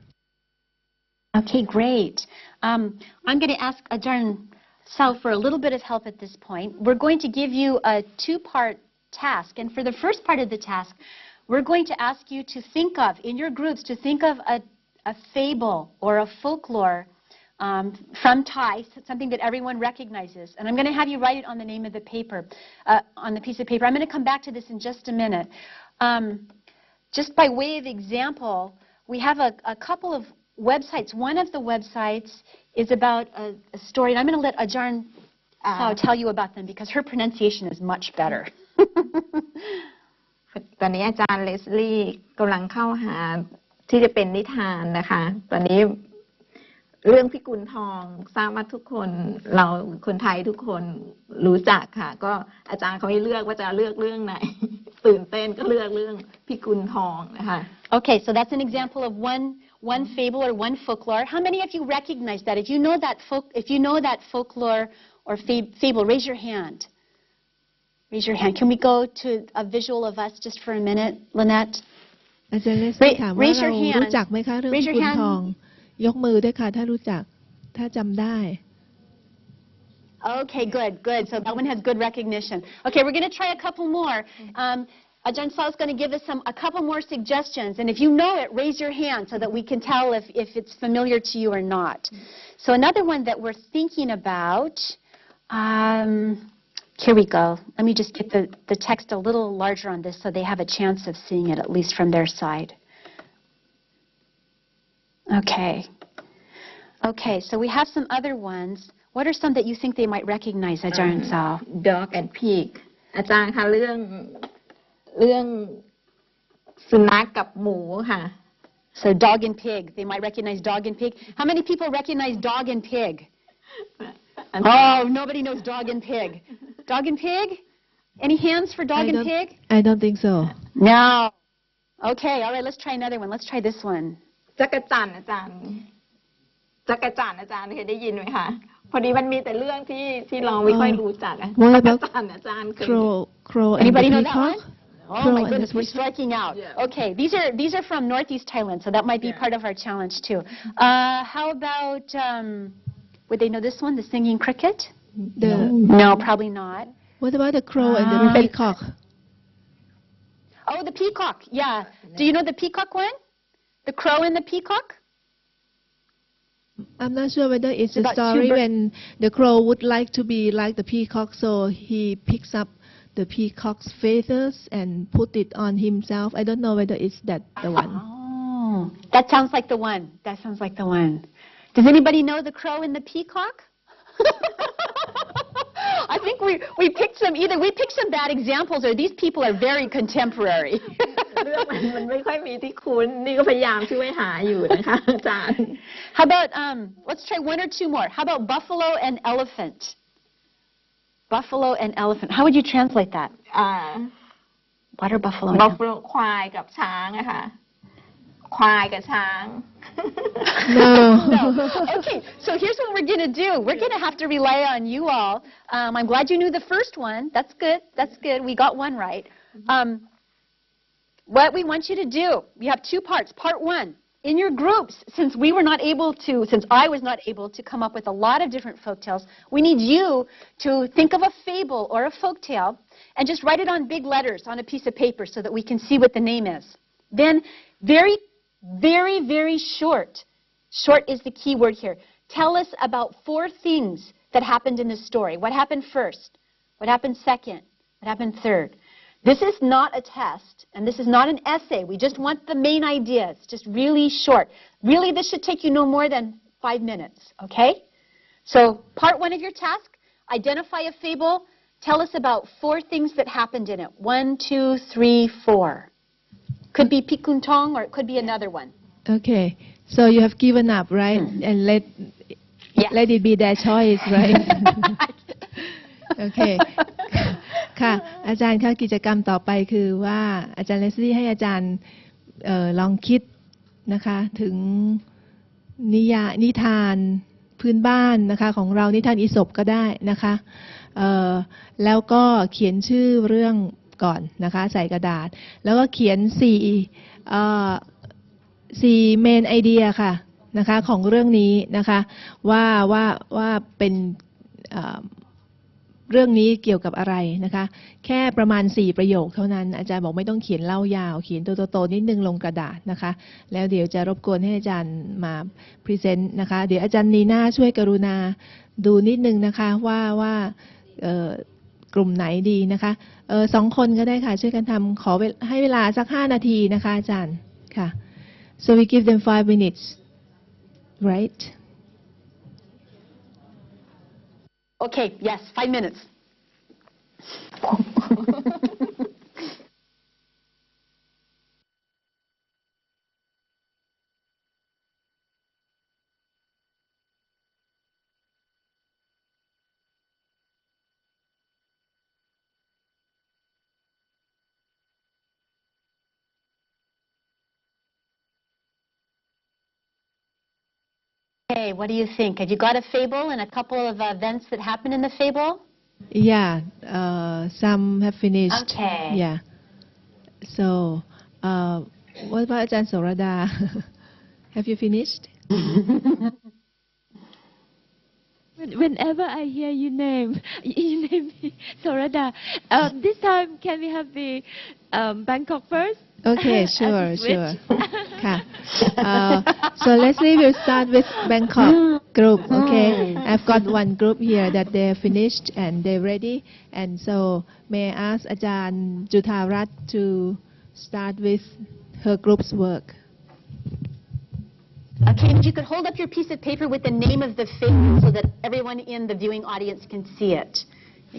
Okay, great. I'm going to ask Ajahn Sao for a little bit of help at this point. We're going to give you a two-part task. And for the first part of the task, we're going to ask you to think of, in your groups, to think of a fable or a folklore from Thai, something that everyone recognizes. And I'm going to have you write it on the name of the paper, on the piece of paper. I'm going to come back to this in just a minute. Just by way of example, we have a couple of websites. One of the websites is about a story, and I'm going to let Ajahn Sao tell you about them because her pronunciation is much better. ตอนนี้อาจารย์เลสลี่กำลังเข้าหาที่จะเป็นนิทานนะคะตอนนี้เรื่องพิกุลทองทราบว่าทุกคนเราคนไทยทุกคนรู้จักค่ะก็อาจารย์เขาให้เลือกว่าจะเลือกเรื่องไหนตื่นเต้นก็เลือกเรื่องพิกุลทองนะคะ Okay, so that's an example of one fable or one folklore. How many of you recognize that? If you know that folklore or fable, raise your hand. Raise your hand. Can we go to a visual of us just for a minute, Lynette? อาจารย์เลสลี่ถามว่าเรารู้จักไหมคะเรื่องพิกุลทองยกมือด้วยค่ะถ้ารู้จักถ้าจำได้ Okay, good. So that one has good recognition. Okay, we're going to try a couple more. Ajahn Sao is going to give us a couple more suggestions, and if you know it, raise your hand so that we can tell if it's familiar to you or not. So another one that we're thinking about, here we go. Let me just get the text a little larger on this so they have a chance of seeing it, at least from their side. Okay, so we have some other ones. What are some that you think they might recognize, Ajahn Sao? Dog and Pig อาจารย์คะเรื่องสุนัขกับหมูค่ะ So dog and pig. They might recognize dog and pig. How many people recognize dog and pig? Oh, nobody knows dog and pig. Dog and pig? Any hands for dog and pig? I don't think so. No. Okay, all right, let's try another one. Let's try this one. จักรจั่นอาจารย์จักรจั่นอาจารย์เคยได้ยินไหมคะพอดีมันมีแต่เรื่องที่เราไม่ค่อยรู้จักอะ What จักร about จั่นอาจารย์เคย crow and Anybody the know that peacock? one? Oh Crow my and goodness, the we're peacock? striking out. Yeah. Okay, these are from Northeast Thailand, so that might be part of our challenge too. How about would they know this one, the singing cricket? No, probably not. What about the crow and the peacock? Oh, the peacock. Yeah. Do you know the peacock one? The crow and the peacock? I'm not sure whether it's a About story two when the crow would like to be like the peacock, so he picks up the peacock's feathers and put it on himself. I don't know whether it's the one. Oh, that sounds like the one. That sounds like the one. Does anybody know the crow and the peacock? I think we picked some bad examples, or these people are very contemporary. เรื่องมันไม่ค่อยมีที่คุ้นนี่ก็พยายามช่วยหาอยู่นะคะอาจารย์ How about let's try one or two more. How about buffalo and elephant? Buffalo and elephant. How would you translate that? What are buffalo and elephant? ควายกับช้างอะค่ะควายกับช้าง No. No. Okay, so here's what we're going to do. We're going to have to rely on you all. I'm glad you knew the first one. That's good. That's good. We got one right. What we want you to do, we have two parts. Part one, in your groups, since I was not able to come up with a lot of different folktales, we need you to think of a fable or a folktale and just write it on big letters on a piece of paper so that we can see what the name is. Then very, very, very short. Short is the key word here. Tell us about 4 things that happened in the story. What happened first? What happened second? What happened third? This is not a test, and this is not an essay. We just want the main ideas, just really short. Really, this should take you no more than 5 minutes, okay? So part 1 of your task, identify a fable. Tell us about 4 things that happened in it. 1, 2, 3, 4. Could be Pikuntong or it could be another one. Okay, so you have given up, right? And let it be their choice, right? Okay. ค่ะอาจารย์คะกิจกรรมต่อไปคือว่าอาจารย์เลสลี่ให้อาจารย์ลองคิดนะคะถึงนิทานพื้นบ้านนะคะของเรานิทานอีสปก็ได้นะคะแล้วก็เขียนชื่อเรื่องก่อนนะคะใส่กระดาษแล้วก็เขียน4 main idea ค่ะนะคะของเรื่องนี้นะคะว่าเป็นเรื่องนี้เกี่ยวกับอะไรนะคะแค่ประมาณ4 ประโยคเท่านั้นอาจารย์บอกไม่ต้องเขียนเล่ายาวเขียนตัวโตๆนิดนึงลงกระดาษนะคะแล้วเดี๋ยวจะรบกวนให้อาจารย์มาพรีเซนต์นะคะเดี๋ยวอาจารย์นีน่าช่วยกรุณาดูนิดนึงนะคะว่ากลุ่มไหนดีนะคะ2 คนก็ได้ค่ะช่วยกันทำขอให้เวลาสัก5 นาทีนะคะอาจารย์ค่ะ so we give them 5 minutes right Okay, yes, 5 minutes. Okay, what do you think? Have you got a fable and a couple of events that happened in the fable? Yeah, some have finished. Okay. Yeah. So, what about Ajahn Sorada? Have you finished? Whenever I hear you name me Sorada. This time, can we have the Bangkok first? Okay, sure.ค่ะ. So Leslie will start with Bangkok group. Okay, I've got one group here that they're finished and they're ready. And so may I ask Ajahn Jutharat to start with her group's work. Okay, if you could hold up your piece of paper with the name of the fable so that everyone in the viewing audience can see it.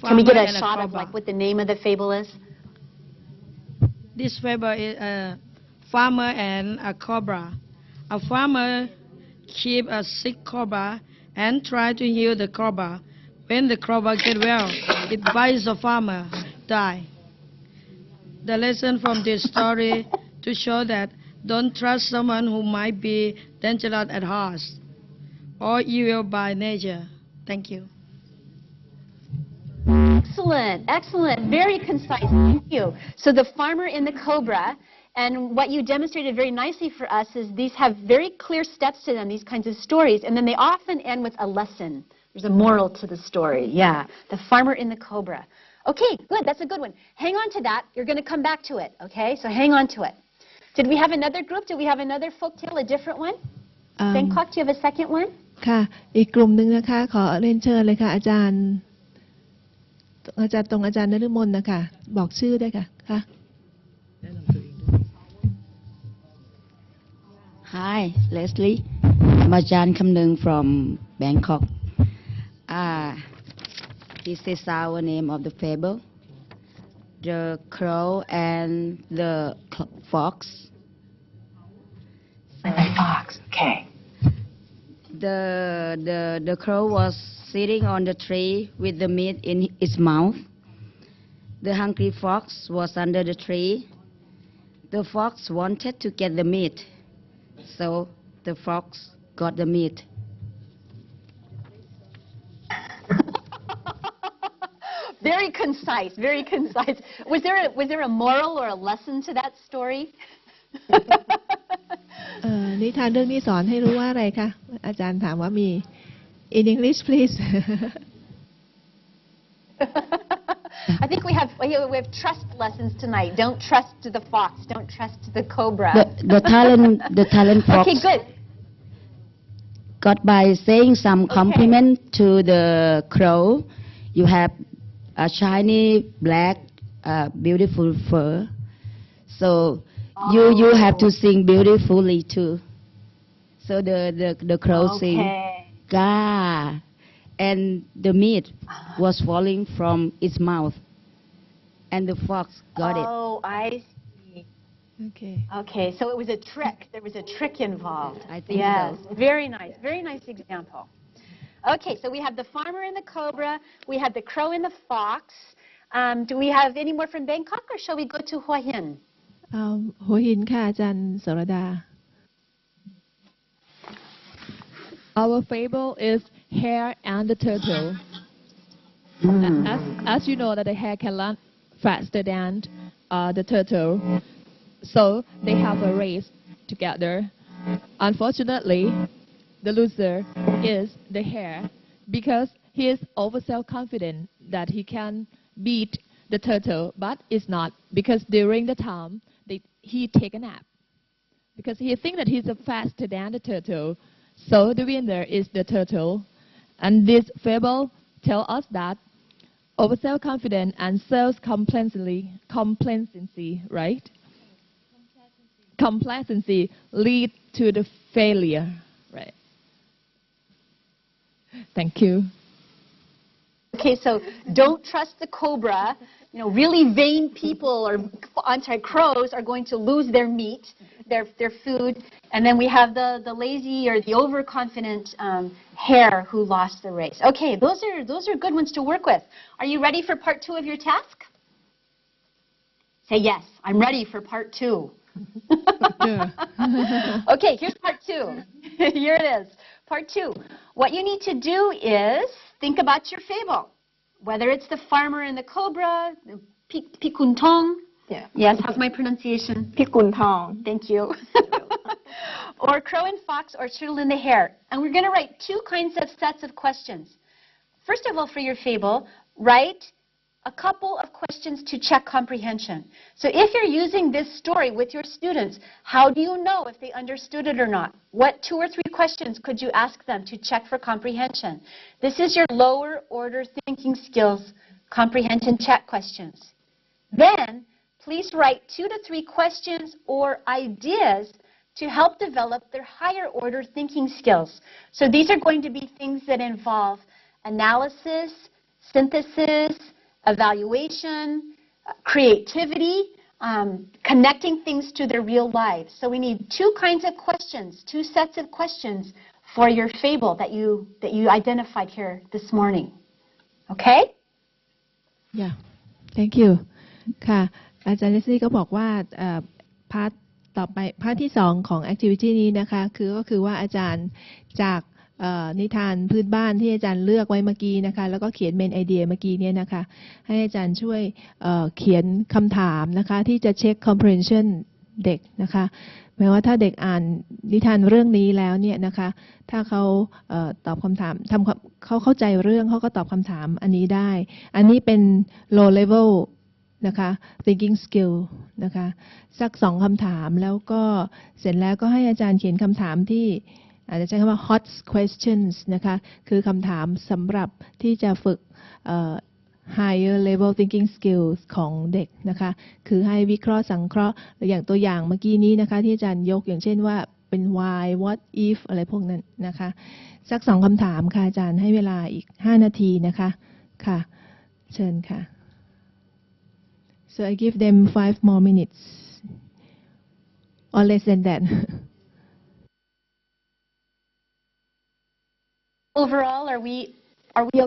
Can we get a shot of like what the name of the fable is? This fable is a farmer and a cobra. A farmer keep a sick cobra and try to heal the cobra. When the cobra get well, it bites the farmer, die. The lesson from this story to show that don't trust someone who might be dangerous at heart or evil by nature. Thank you. Excellent, excellent, very concise. Thank you. So the farmer and the cobra, and what you demonstrated very nicely for us is these have very clear steps to them, these kinds of stories, and then they often end with a lesson. There's a moral to the story. Yeah, the farmer and the cobra. Okay, good, that's a good one. Hang on to that. You're going to come back to it, okay? So hang on to it. Did we have another group? Did we have another folktale, a different one? Bangkok, do you have a second one? ค่ะอีกกลุ่มหนึ่งนะคะขอเรียนเชิญเลยค่ะอาจารย์นฤมลนะคะบอกชื่อได้ค่ะค่ะ Hi Leslie I'm Ajahn Kamnung from Bangkok this is our name of the fable the crow and the fox Okay. The crow was sitting on the tree with the meat in its mouth. The hungry fox was under the tree. The fox wanted to get the meat, so the fox got the meat. Very concise, very concise. Was there a moral or a lesson to that story? นิทานเรื่องนี้สอนให้รู้ว่าอะไรคะอาจารย์ถามว่ามี In English please I think we have trust lessons tonight. Don't trust the fox. Don't trust the cobra. The talent fox Okay, good. got by saying some compliment to the crow. You have a shiny black beautiful fur. So you have to sing beautifully too. So the crow sing ga, and the meat was falling from its mouth, and the fox got it. Oh, I see. Okay, so it was a trick. There was a trick involved. I think yes, so. Very nice example. Okay, so we have the farmer and the cobra. We have the crow and the fox. Do we have any more from Bangkok, or shall we go to Hua Hin? หัวหินค่ะอาจารย์สรดา Our fable is Hare and the Turtle. As you know that the hare can run faster than the turtle, so they have a race together. Unfortunately, the loser is the hare because he is over self-confident that he can beat the turtle, but it's not because during the time he take a nap because he thinks that he's faster than the turtle. So the winner is the turtle. And this fable tells us that over self-confidence and self-complacency, right? Complacency lead to the failure, right? Thank you. Okay, so don't trust the cobra. You know, really vain people, crows are going to lose their meat, their food. And then we have the lazy or the overconfident hare who lost the race. Okay, those are good ones to work with. Are you ready for part 2 of your task? Say yes, I'm ready for part 2. Okay, here's part 2. Here it is. Part 2. What you need to do is think about your fable. Whether it's the farmer and the cobra, Pikuntong. Yeah. Yes, how's my pronunciation? Pikuntong. Thank you. Or crow and fox, or turtle and the hare. And we're going to write 2 kinds of sets of questions. First of all, for your fable, write a couple of questions to check comprehension. So if you're using this story with your students, how do you know if they understood it or not? What 2 or 3 questions could you ask them to check for comprehension? This is your lower order thinking skills comprehension check questions. Then, please write 2 to 3 questions or ideas to help develop their higher order thinking skills. So these are going to be things that involve analysis, synthesis, evaluation, creativity, connecting things to their real lives. So we need 2 kinds of questions, 2 sets of questions for your fable that you identified here this morning. Okay? Yeah. Thank you. ค่ะอาจารย์เลสลี่ก็บอกว่าพาร์ท ต่อไปภาคที่2ของ activity นี้นะคะก็คือว่าอาจารย์จากนิทานพื้นบ้านที่อาจารย์เลือกไว้เมื่อกี้นะคะแล้วก็เขียนเมนไอเดียเมื่อกี้เนี่ยนะคะให้อาจารย์ช่วยเขียนคำถามนะคะที่จะเช็ค comprehension เด็กนะคะแม้ว่าถ้าเด็กอ่านนิทานเรื่องนี้แล้วเนี่ยนะคะถ้าเขาตอบคำถามเขาเข้าใจเรื่องเขาก็ตอบคำถามอันนี้ได้อันนี้เป็น low level นะคะ thinking skill นะคะสัก2คำถามแล้วก็เสร็จแล้วก็ให้อาจารย์เขียนคำถามที่อาจจะใช้คำว่า hot questions นะคะคือคำถามสำหรับที่จะฝึกhigher level thinking skills ของเด็กนะคะคือให้วิเคราะห์สังเคราะห์อย่างตัวอย่างเมื่อกี้นี้นะคะที่อาจารย์ยกอย่างเช่นว่าเป็น why what if อะไรพวกนั้นนะคะสัก2คำถามค่ะอาจารย์ให้เวลาอีก5นาทีนะคะค่ะเชิญค่ะ so I give them 5 more minutes or less than that Overall, are we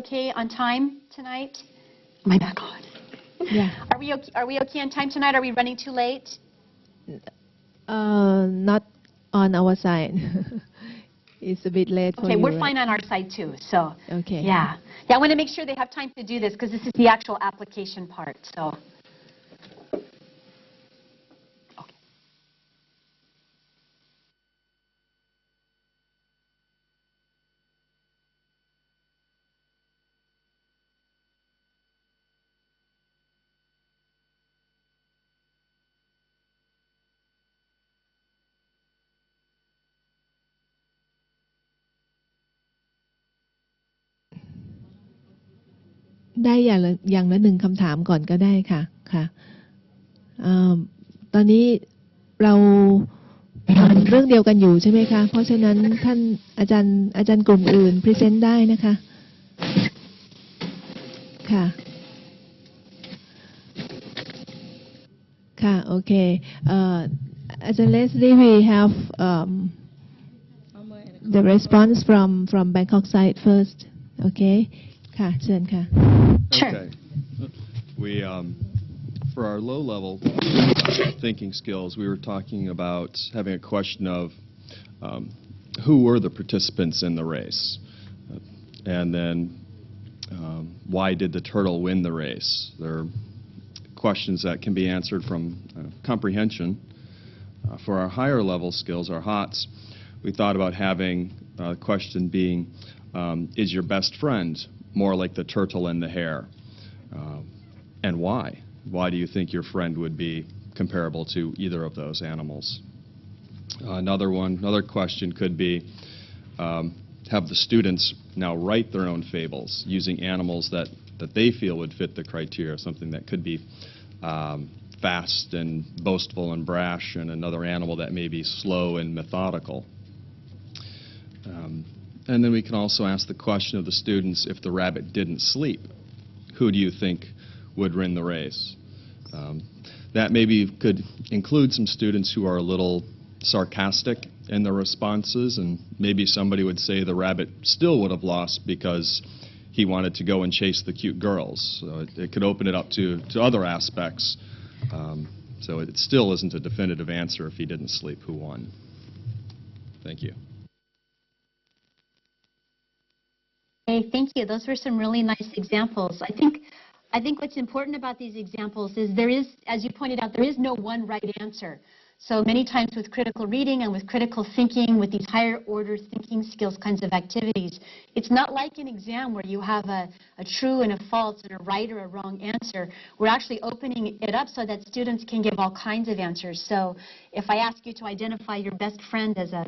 okay on time tonight? Am I back on? Yeah. Are we okay on time tonight? Are we running too late? Not on our side. It's a bit late for you. Okay, we're fine on our side too. So. Okay. Yeah. I want to make sure they have time to do this because this is the actual application part. So.ได้อย่างละ1คำถามก่อนก็ได้ค่ะค่ะตอนนี้เราทำเรื่องเดียวกันอยู่ใช่ไหมคะเพราะฉะนั้นท่านอาจารย์กลุ่มอื่นพรีเซนต์ได้นะคะค่ะค่ะโอเคอาจารย์ Leslie we have the response from Bangkok side first okay ค่ะเชิญค่ะ Okay. We, for our low-level thinking skills, we were talking about having a question of who were the participants in the race, and then why did the turtle win the race? There are questions that can be answered from comprehension. For our higher-level skills, our HOTS, we thought about having a question being, is your best friend more like the turtle and the hare? And why? Why do you think your friend would be comparable to either of those animals? Another question could be, have the students now write their own fables using animals that they feel would fit the criteria, something that could be fast and boastful and brash, and another animal that may be slow and methodical. And then we can also ask the question of the students, if the rabbit didn't sleep, who do you think would win the race? That maybe could include some students who are a little sarcastic in their responses, and maybe somebody would say the rabbit still would have lost because he wanted to go and chase the cute girls. So it could open it up to other aspects. So it still isn't a definitive answer if he didn't sleep who won. Thank you. Hey, thank you. Those were some really nice examples. I think what's important about these examples is there is, as you pointed out, there is no one right answer. So many times with critical reading and with critical thinking, with these higher order thinking skills kinds of activities, it's not like an exam where you have a true and a false and a right or a wrong answer. We're actually opening it up so that students can give all kinds of answers. So if I ask you to identify your best friend as a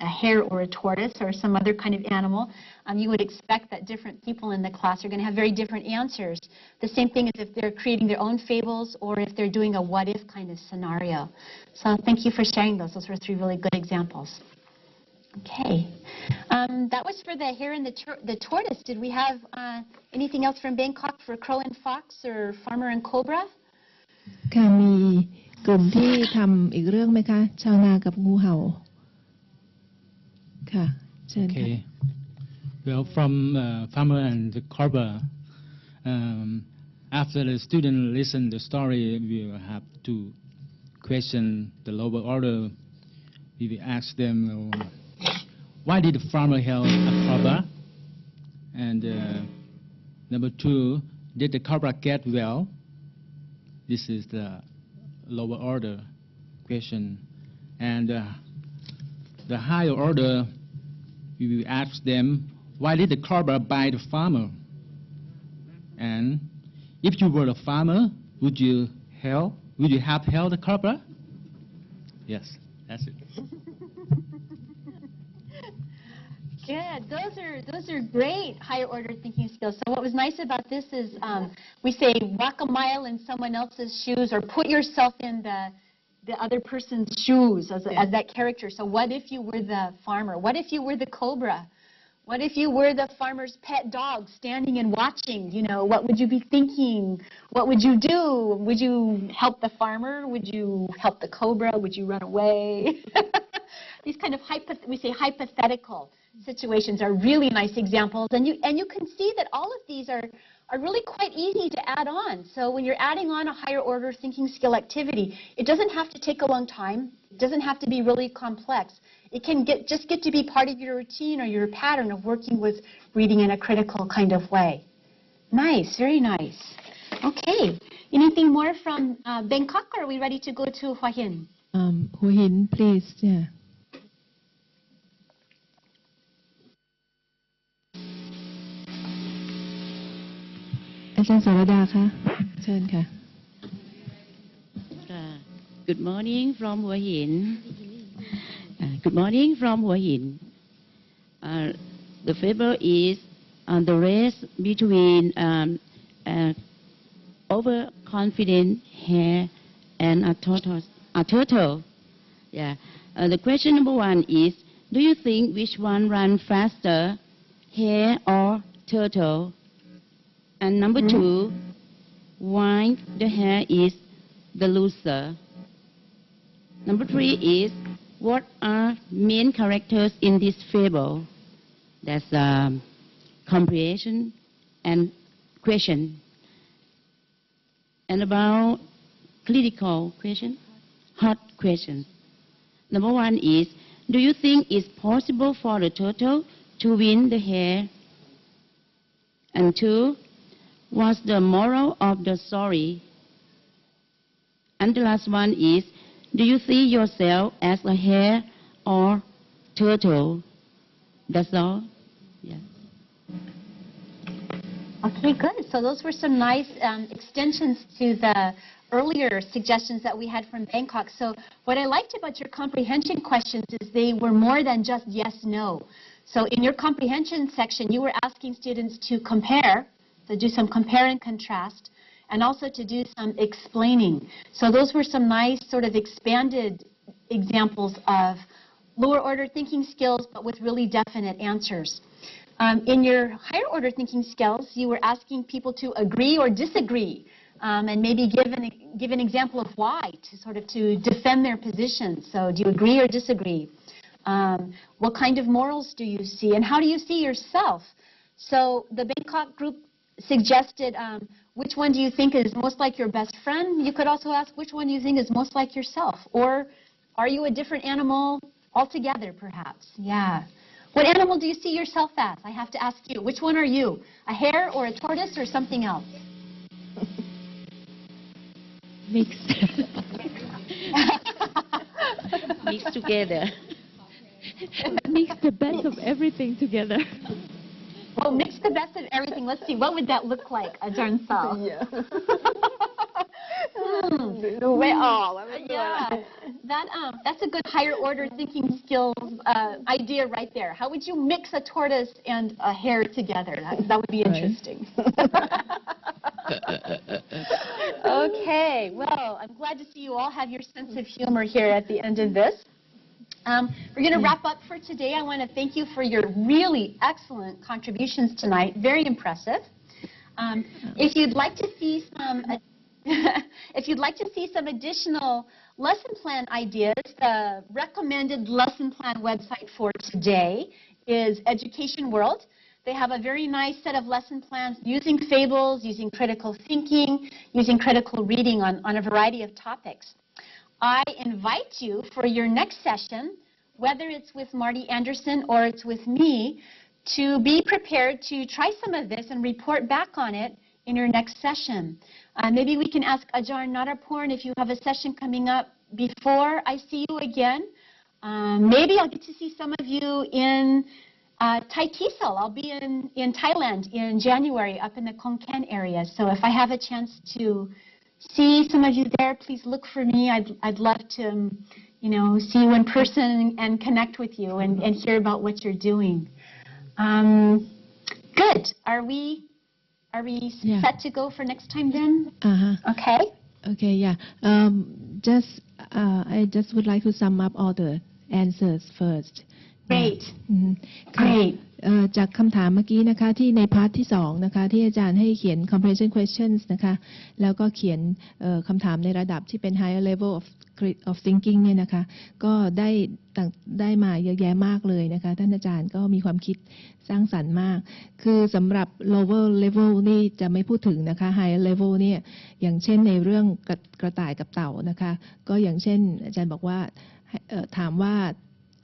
hare or a tortoise or some other kind of animal, you would expect that different people in the class are going to have very different answers. The same thing as if they're creating their own fables or if they're doing a what-if kind of scenario. So thank you for sharing those. Those were 3 really good examples. Okay. That was for the hare and the tortoise. Did we have anything else from Bangkok for crow and fox or farmer and cobra? ค่ะมีกลุ่มที่ทำอีกเรื่องไหมคะชาวนากับงูเห่าค่ะเชิญค่ะ Okay. Well, from farmer and the cobra, after the student listen the story, we will have to question, the lower order, we will ask them, why did the farmer help a cobra? And number 2, did the cobra get well? This is the lower order question. And the higher order, we will ask them, why did the cobra bite the farmer? And if you were a farmer, would you have helped the cobra? Yes, that's it. Good. Those are great higher order thinking skills. So what was nice about this is we say walk a mile in someone else's shoes, or put yourself in the other person's shoes as that character. So what if you were the farmer? What if you were the cobra? What if you were the farmer's pet dog standing and watching? You know, what would you be thinking? What would you do? Would you help the farmer? Would you help the cobra? Would you run away? These kind of we say hypothetical situations are really nice examples, and you can see that all of these are really quite easy to add on. So when you're adding on a higher order thinking skill activity, it doesn't have to take a long time. It doesn't have to be really complex. It can just get to be part of your routine or your pattern of working with reading in a critical kind of way. Nice, very nice. Okay, anything more from Bangkok, or are we ready to go to Hua Hin? Hua Hin, please. Yeah. Good morning from Hua Hin. Good morning from Hua Hin. The fable is the race between overconfident hare and a turtle. Yeah. The question number 1 is, do you think which one runs faster, hare or turtle? And number 2, why the hare is the loser? Number 3 is, what are main characters in this fable? That's comprehension and question. And about critical question, hard questions. Number 1 is, do you think it's possible for the turtle to win the hare? And 2, what's the moral of the story? And the last one is, do you see yourself as a hare or turtle? That's all. Yeah. Okay, good. So those were some nice extensions to the earlier suggestions that we had from Bangkok. So what I liked about your comprehension questions is they were more than just yes, no. So in your comprehension section, you were asking students to compare, to do some compare and contrast, and also to do some explaining. So those were some nice sort of expanded examples of lower order thinking skills, but with really definite answers. In your higher order thinking skills, you were asking people to agree or disagree, and maybe give an example of why, to defend their position. So do you agree or disagree? What kind of morals do you see, and how do you see yourself? So the Bangkok group suggested, which one do you think is most like your best friend? You could also ask, which one do you think is most like yourself? Or are you a different animal altogether, perhaps? Yeah. What animal do you see yourself as? I have to ask you. Which one are you? A hare or a tortoise or something else? Mixed. Mixed together. Mix the best of everything together. Oh, mix the best of everything. Let's see. What would that look like, Ajahn Sal? Yeah. Yeah. That's a good higher order thinking skills idea right there. How would you mix a tortoise and a hare together? That would be interesting. Okay. Well, I'm glad to see you all have your sense of humor here at the end of this. We're going to wrap up for today. I want to thank you for your really excellent contributions tonight. Very impressive. If you'd like to see some additional lesson plan ideas, the recommended lesson plan website for today is Education World. They have a very nice set of lesson plans using fables, using critical thinking, using critical reading on a variety of topics. I invite you for your next session, whether it's with Marty Anderson or it's with me, to be prepared to try some of this and report back on it in your next session. Maybe we can ask Ajahn Naraporn if you have a session coming up before I see you again. Maybe I'll get to see some of you in Tai Tisal. I'll be in Thailand in January up in the Khon Kaen area. So if I have a chance to see some of you there, please look for me. I'd love to, see you in person and connect with you and hear about what you're doing. Good. Are we set to go for next time then? Okay. Okay. Yeah. I just would like to sum up all the answers first. Great. Great. จากคำถามเมื่อกี้นะคะที่ในพาร์ทที่2นะคะที่อาจารย์ให้เขียน comprehension questions นะคะแล้วก็เขียนคำถามในระดับที่เป็น higher level of thinking เนี่ยนะคะก็ได้มาเยอะแยะมากเลยนะคะท่านอาจารย์ก็มีความคิดสร้างสรรค์มากคือสำหรับ lower level นี่จะไม่พูดถึงนะคะ higher level เนี่ยอย่างเช่นในเรื่องกระต่ายกับเต่านะคะก็อย่างเช่นอาจารย์บอกว่าถามว่า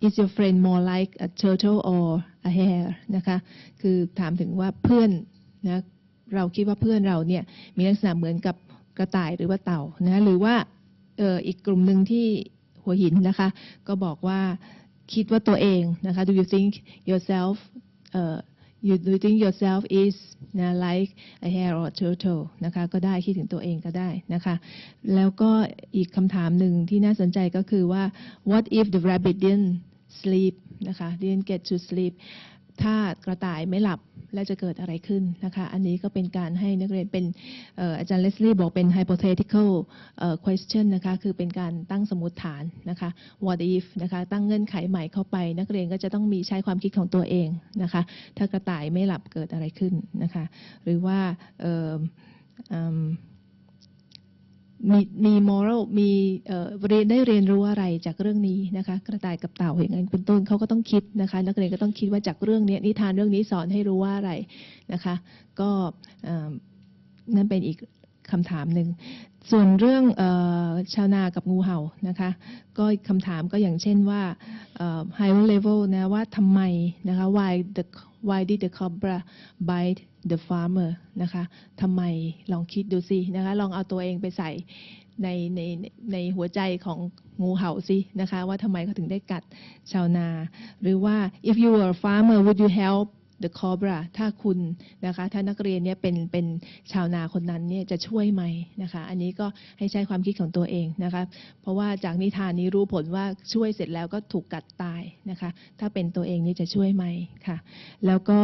Is your friend more like a turtle or a hare นะคะคือถามถึงว่าเพื่อนนะเราคิดว่าเพื่อนเราเนี่ยมีลักษณะเหมือนกับกระต่ายหรือว่าเต่านะหรือว่าอีกกลุ่มหนึ่งที่หัวหินนะคะก็บอกว่าคิดว่าตัวเองนะคะ Do you think yourself do you think yourself is like a hare or a turtle นะคะก็ได้คิดถึงตัวเองก็ได้นะคะแล้วก็อีกคำถามหนึ่งที่น่าสนใจก็คือว่า What if the rabbit didn't sleep นะคะ didn't get to sleep ถ้ากระต่ายไม่หลับแล้วจะเกิดอะไรขึ้นนะคะอันนี้ก็เป็นการให้นักเรียนเป็นอาจารย์เลสลี่บอกเป็น hypothetical question นะคะคือเป็นการตั้งสมมติฐานนะคะ what if นะคะตั้งเงื่อนไขใหม่เข้าไปนักเรียนก็จะต้องมีใช้ความคิดของตัวเองนะคะถ้ากระต่ายไม่หลับเกิดอะไรขึ้นนะคะหรือว่ามี moral มีได้เรียนรู้อะไรจากเรื่องนี้นะคะกระต่ายกับเต่าอย่างนั้นเป็นต้นเขาก็ต้องคิดนะคะนักเรียนก็ต้องคิดว่าจากเรื่องนี้นิทานเรื่องนี้สอนให้รู้ว่าอะไรนะคะก็นั่นเป็นอีกคำถามหนึ่งส่วนเรื่องชาวนากับงูเห่านะคะก็คำถามก็อย่างเช่นว่า higher level นะว่าทำไมนะคะ why did the cobra bite the farmer นะคะทำไมลองคิดดูสินะคะลองเอาตัวเองไปใส่ในหัวใจของงูเห่าสินะคะว่าทำไมเขาถึงได้กัดชาวนาหรือว่า if you were a farmer would you help the cobra ถ้าคุณนะคะถ้านักเรียนเนี่ยเป็นชาวนาคนนั้นเนี่ยจะช่วยไหมนะคะอันนี้ก็ให้ใช้ความคิดของตัวเองนะคะเพราะว่าจากนิทานนี้รู้ผลว่าช่วยเสร็จแล้วก็ถูกกัดตายนะคะถ้าเป็นตัวเองนี่จะช่วยไหมค่ะแล้วก็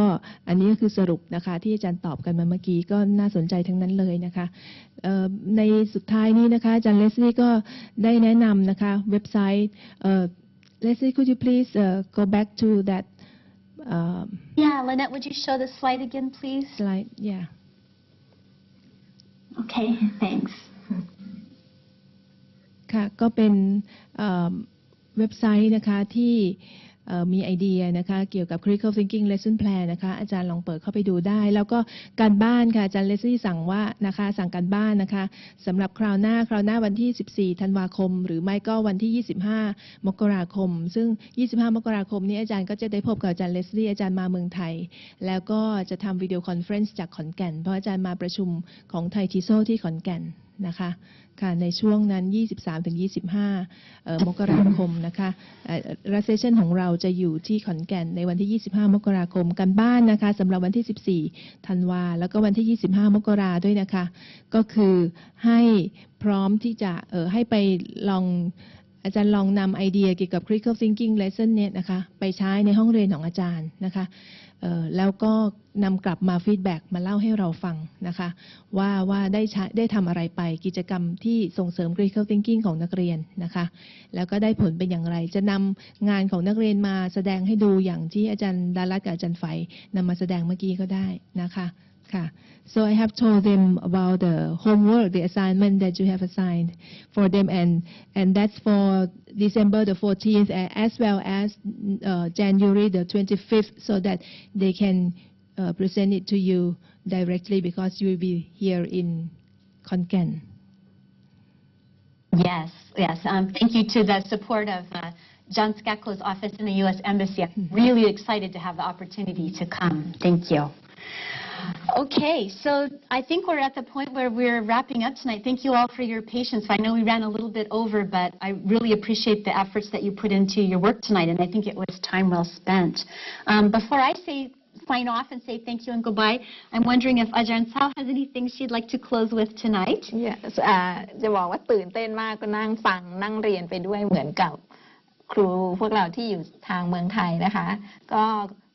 อันนี้ก็คือสรุปนะคะที่อาจารย์ตอบกันมาเมื่อกี้ก็น่าสนใจทั้งนั้นเลยนะคะในสุดท้ายนี้นะคะอาจารย์เลสลี่ก็ได้แนะนำนะคะเว็บไซต์ Leslie could you please go back to that Yeah, Lynette, would you show the slide again, please? Slide, yeah. Okay, thanks. ค่ะก็เป็นเว็บไซต์นะคะที่มีไอเดียนะคะเกี่ยวกับ Critical Thinking Lesson Plan นะคะอาจารย์ลองเปิดเข้าไปดูได้แล้วก็การบ้านค่ะอาจารย์เลสลี่สั่งว่านะคะสั่งการบ้านนะคะสำหรับคราวหน้าวันที่14ธันวาคมหรือไม่ก็วันที่25มกราคมซึ่ง25มกราคมนี้อาจารย์ก็จะได้พบกับอาจารย์เลสลี่อาจารย์มาเมืองไทยแล้วก็จะทำวิดีโอคอนเฟอเรนซ์จากขอนแก่นเพราะอาจารย์มาประชุมของไทยทิโซที่ขอนแก่นนะคะค่ะในช่วงนั้น 23-25 มกราคมนะคะรัสเซสชั่นของเราจะอยู่ที่ขอนแก่นในวันที่25มกราคมกันบ้านนะคะสำหรับวันที่14ธันวาแล้วก็วันที่25มกราด้วยนะคะก็คือให้พร้อมที่จะให้ไปลองอาจารย์ลองนำไอเดียเกี่ยวกับ Critical Thinking Lesson เนี่ยนะคะไปใช้ในห้องเรียนของอาจารย์นะคะแล้วก็นำกลับมาฟีดแบ็กมาเล่าให้เราฟังนะคะว่าได้ทำอะไรไปกิจกรรมที่ส่งเสริม Critical Thinking ของนักเรียนนะคะแล้วก็ได้ผลเป็นอย่างไรจะนำงานของนักเรียนมาแสดงให้ดูอย่างที่อาจารย์ดารัตน์กับอาจารย์ไฝนำมาแสดงเมื่อกี้ก็ได้นะคะค่ะ So I have told them about the homework, the assignment that you have assigned for them, and that's for December the 14th as well as January the 25th, so that they can present it to you directly because you will be here in Khon Kaen. Yes, yes. Thank you to the support of John Skaklo's office in the U.S. Embassy. I'm really excited to have the opportunity to come. Thank you. Okay, so I think we're at the point where we're wrapping up tonight. Thank you all for your patience. I know we ran a little bit over, but I really appreciate the efforts that you put into your work tonight, and I think it was time well spent. Before I sign off and say thank you and goodbye, I'm wondering if Ajahn Sao has anything she'd like to close with tonight. Yes, จะบอกว่าตื่นเต้นมากก็นั่งฟังนั่งเรียนไปด้วยเหมือนกับครูพวกเราที่อยู่ทางเมืองไทยนะคะก็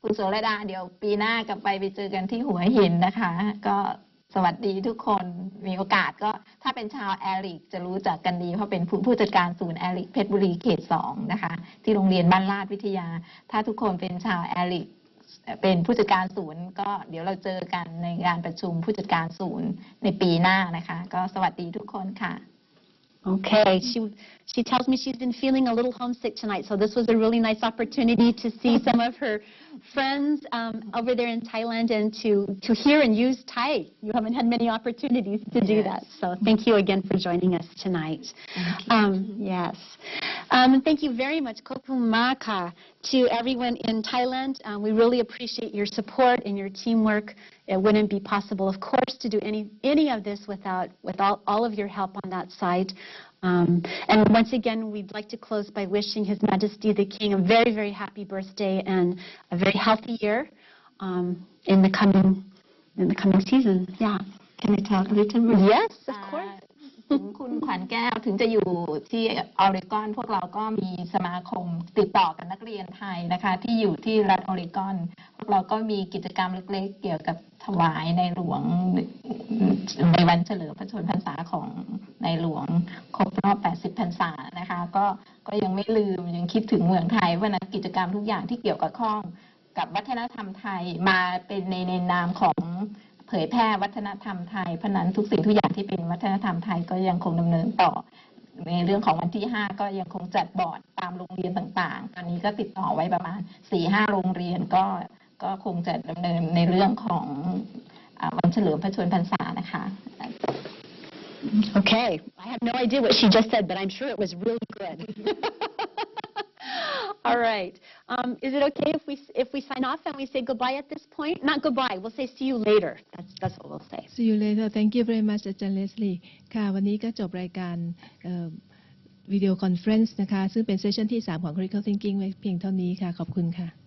คุณโสระดาเดี๋ยวปีหน้ากลับไปเจอกันที่หัวหินนะคะก็สวัสดีทุกคนมีโอกาสก็ถ้าเป็นชาวแอริกจะรู้จักกันดีเพราะเป็นผู้จัดการศูนย์แอริกเพชรบุรีเขต2นะคะที่โรงเรียนบ้านลาดวิทยาถ้าทุกคนเป็นชาวแอริกเป็นผู้จัดการศูนย์ก็เดี๋ยวเราเจอกันในงานประชุมผู้จัดการศูนย์ในปีหน้านะคะก็สวัสดีทุกคนค่ะ Okay, she tells me she's been feeling a little homesick tonight, so this was a really nice opportunity to see some of her friends over there in Thailand and to hear and use Thai. You haven't had many opportunities to do that, so thank you again for joining us tonight. Yes. Thank you very much, Kopumaka, to everyone in Thailand. We really appreciate your support and your teamwork. It wouldn't be possible, of course, to do any of this without all of your help on that side. And once again, we'd like to close by wishing His Majesty the King a very, very happy birthday and a very healthy year in the coming season. Yeah. Can I talk a little more? Yes, of course. ถึงคุณขวัญแก้วถึงจะอยู่ที่ออริกอนพวกเราก็มีสมาคมติดต่อกับนักเรียนไทยนะคะที่อยู่ที่รัฐออริกอนพวกเราก็มีกิจกรรมเล็กๆเกี่ยวกับถวายในหลวงในวันเฉลิมพระชนมพรรษาของในหลวงครบรอบ80 พรรษานะคะก็ยังไม่ลืมยังคิดถึงเมืองไทยเพราะนั้นกิจกรรมทุกอย่างที่เกี่ยวกับข้องกับวัฒนธรรมไทยมาเป็นในนามของเผยแพร่วัฒนธรรมไทยเพราะนั้นทุกสิ่งทุกอย่างที่เป็นวัฒนธรรมไทยก็ยังคงดำเนินต่อในเรื่องของวันที่5ก็ยังคงจัดบอร์ดตามโรงเรียนต่างๆตอนนี้ก็ติดต่อไว้ประมาณ 4-5 โรงเรียนก็คงจะดำเนินในเรื่องของวันเฉลิมพระชนมพรรษานะคะ Okay, I have no idea what she just said, but I'm sure it was really good. All right. Is it okay if we sign off and we say goodbye at this point? Not goodbye. We'll say see you later. That's what we'll say. See you later. Thank you very much อาจารย์ Leslie ค่ะวันนี้ก็จบรายการวิดีโอคอนเฟรนซ์นะคะซึ่งเป็นเซสชันที่3ของ Critical Thinking ไว้เพียงเท่านี้ค่ะขอบคุณค่ะ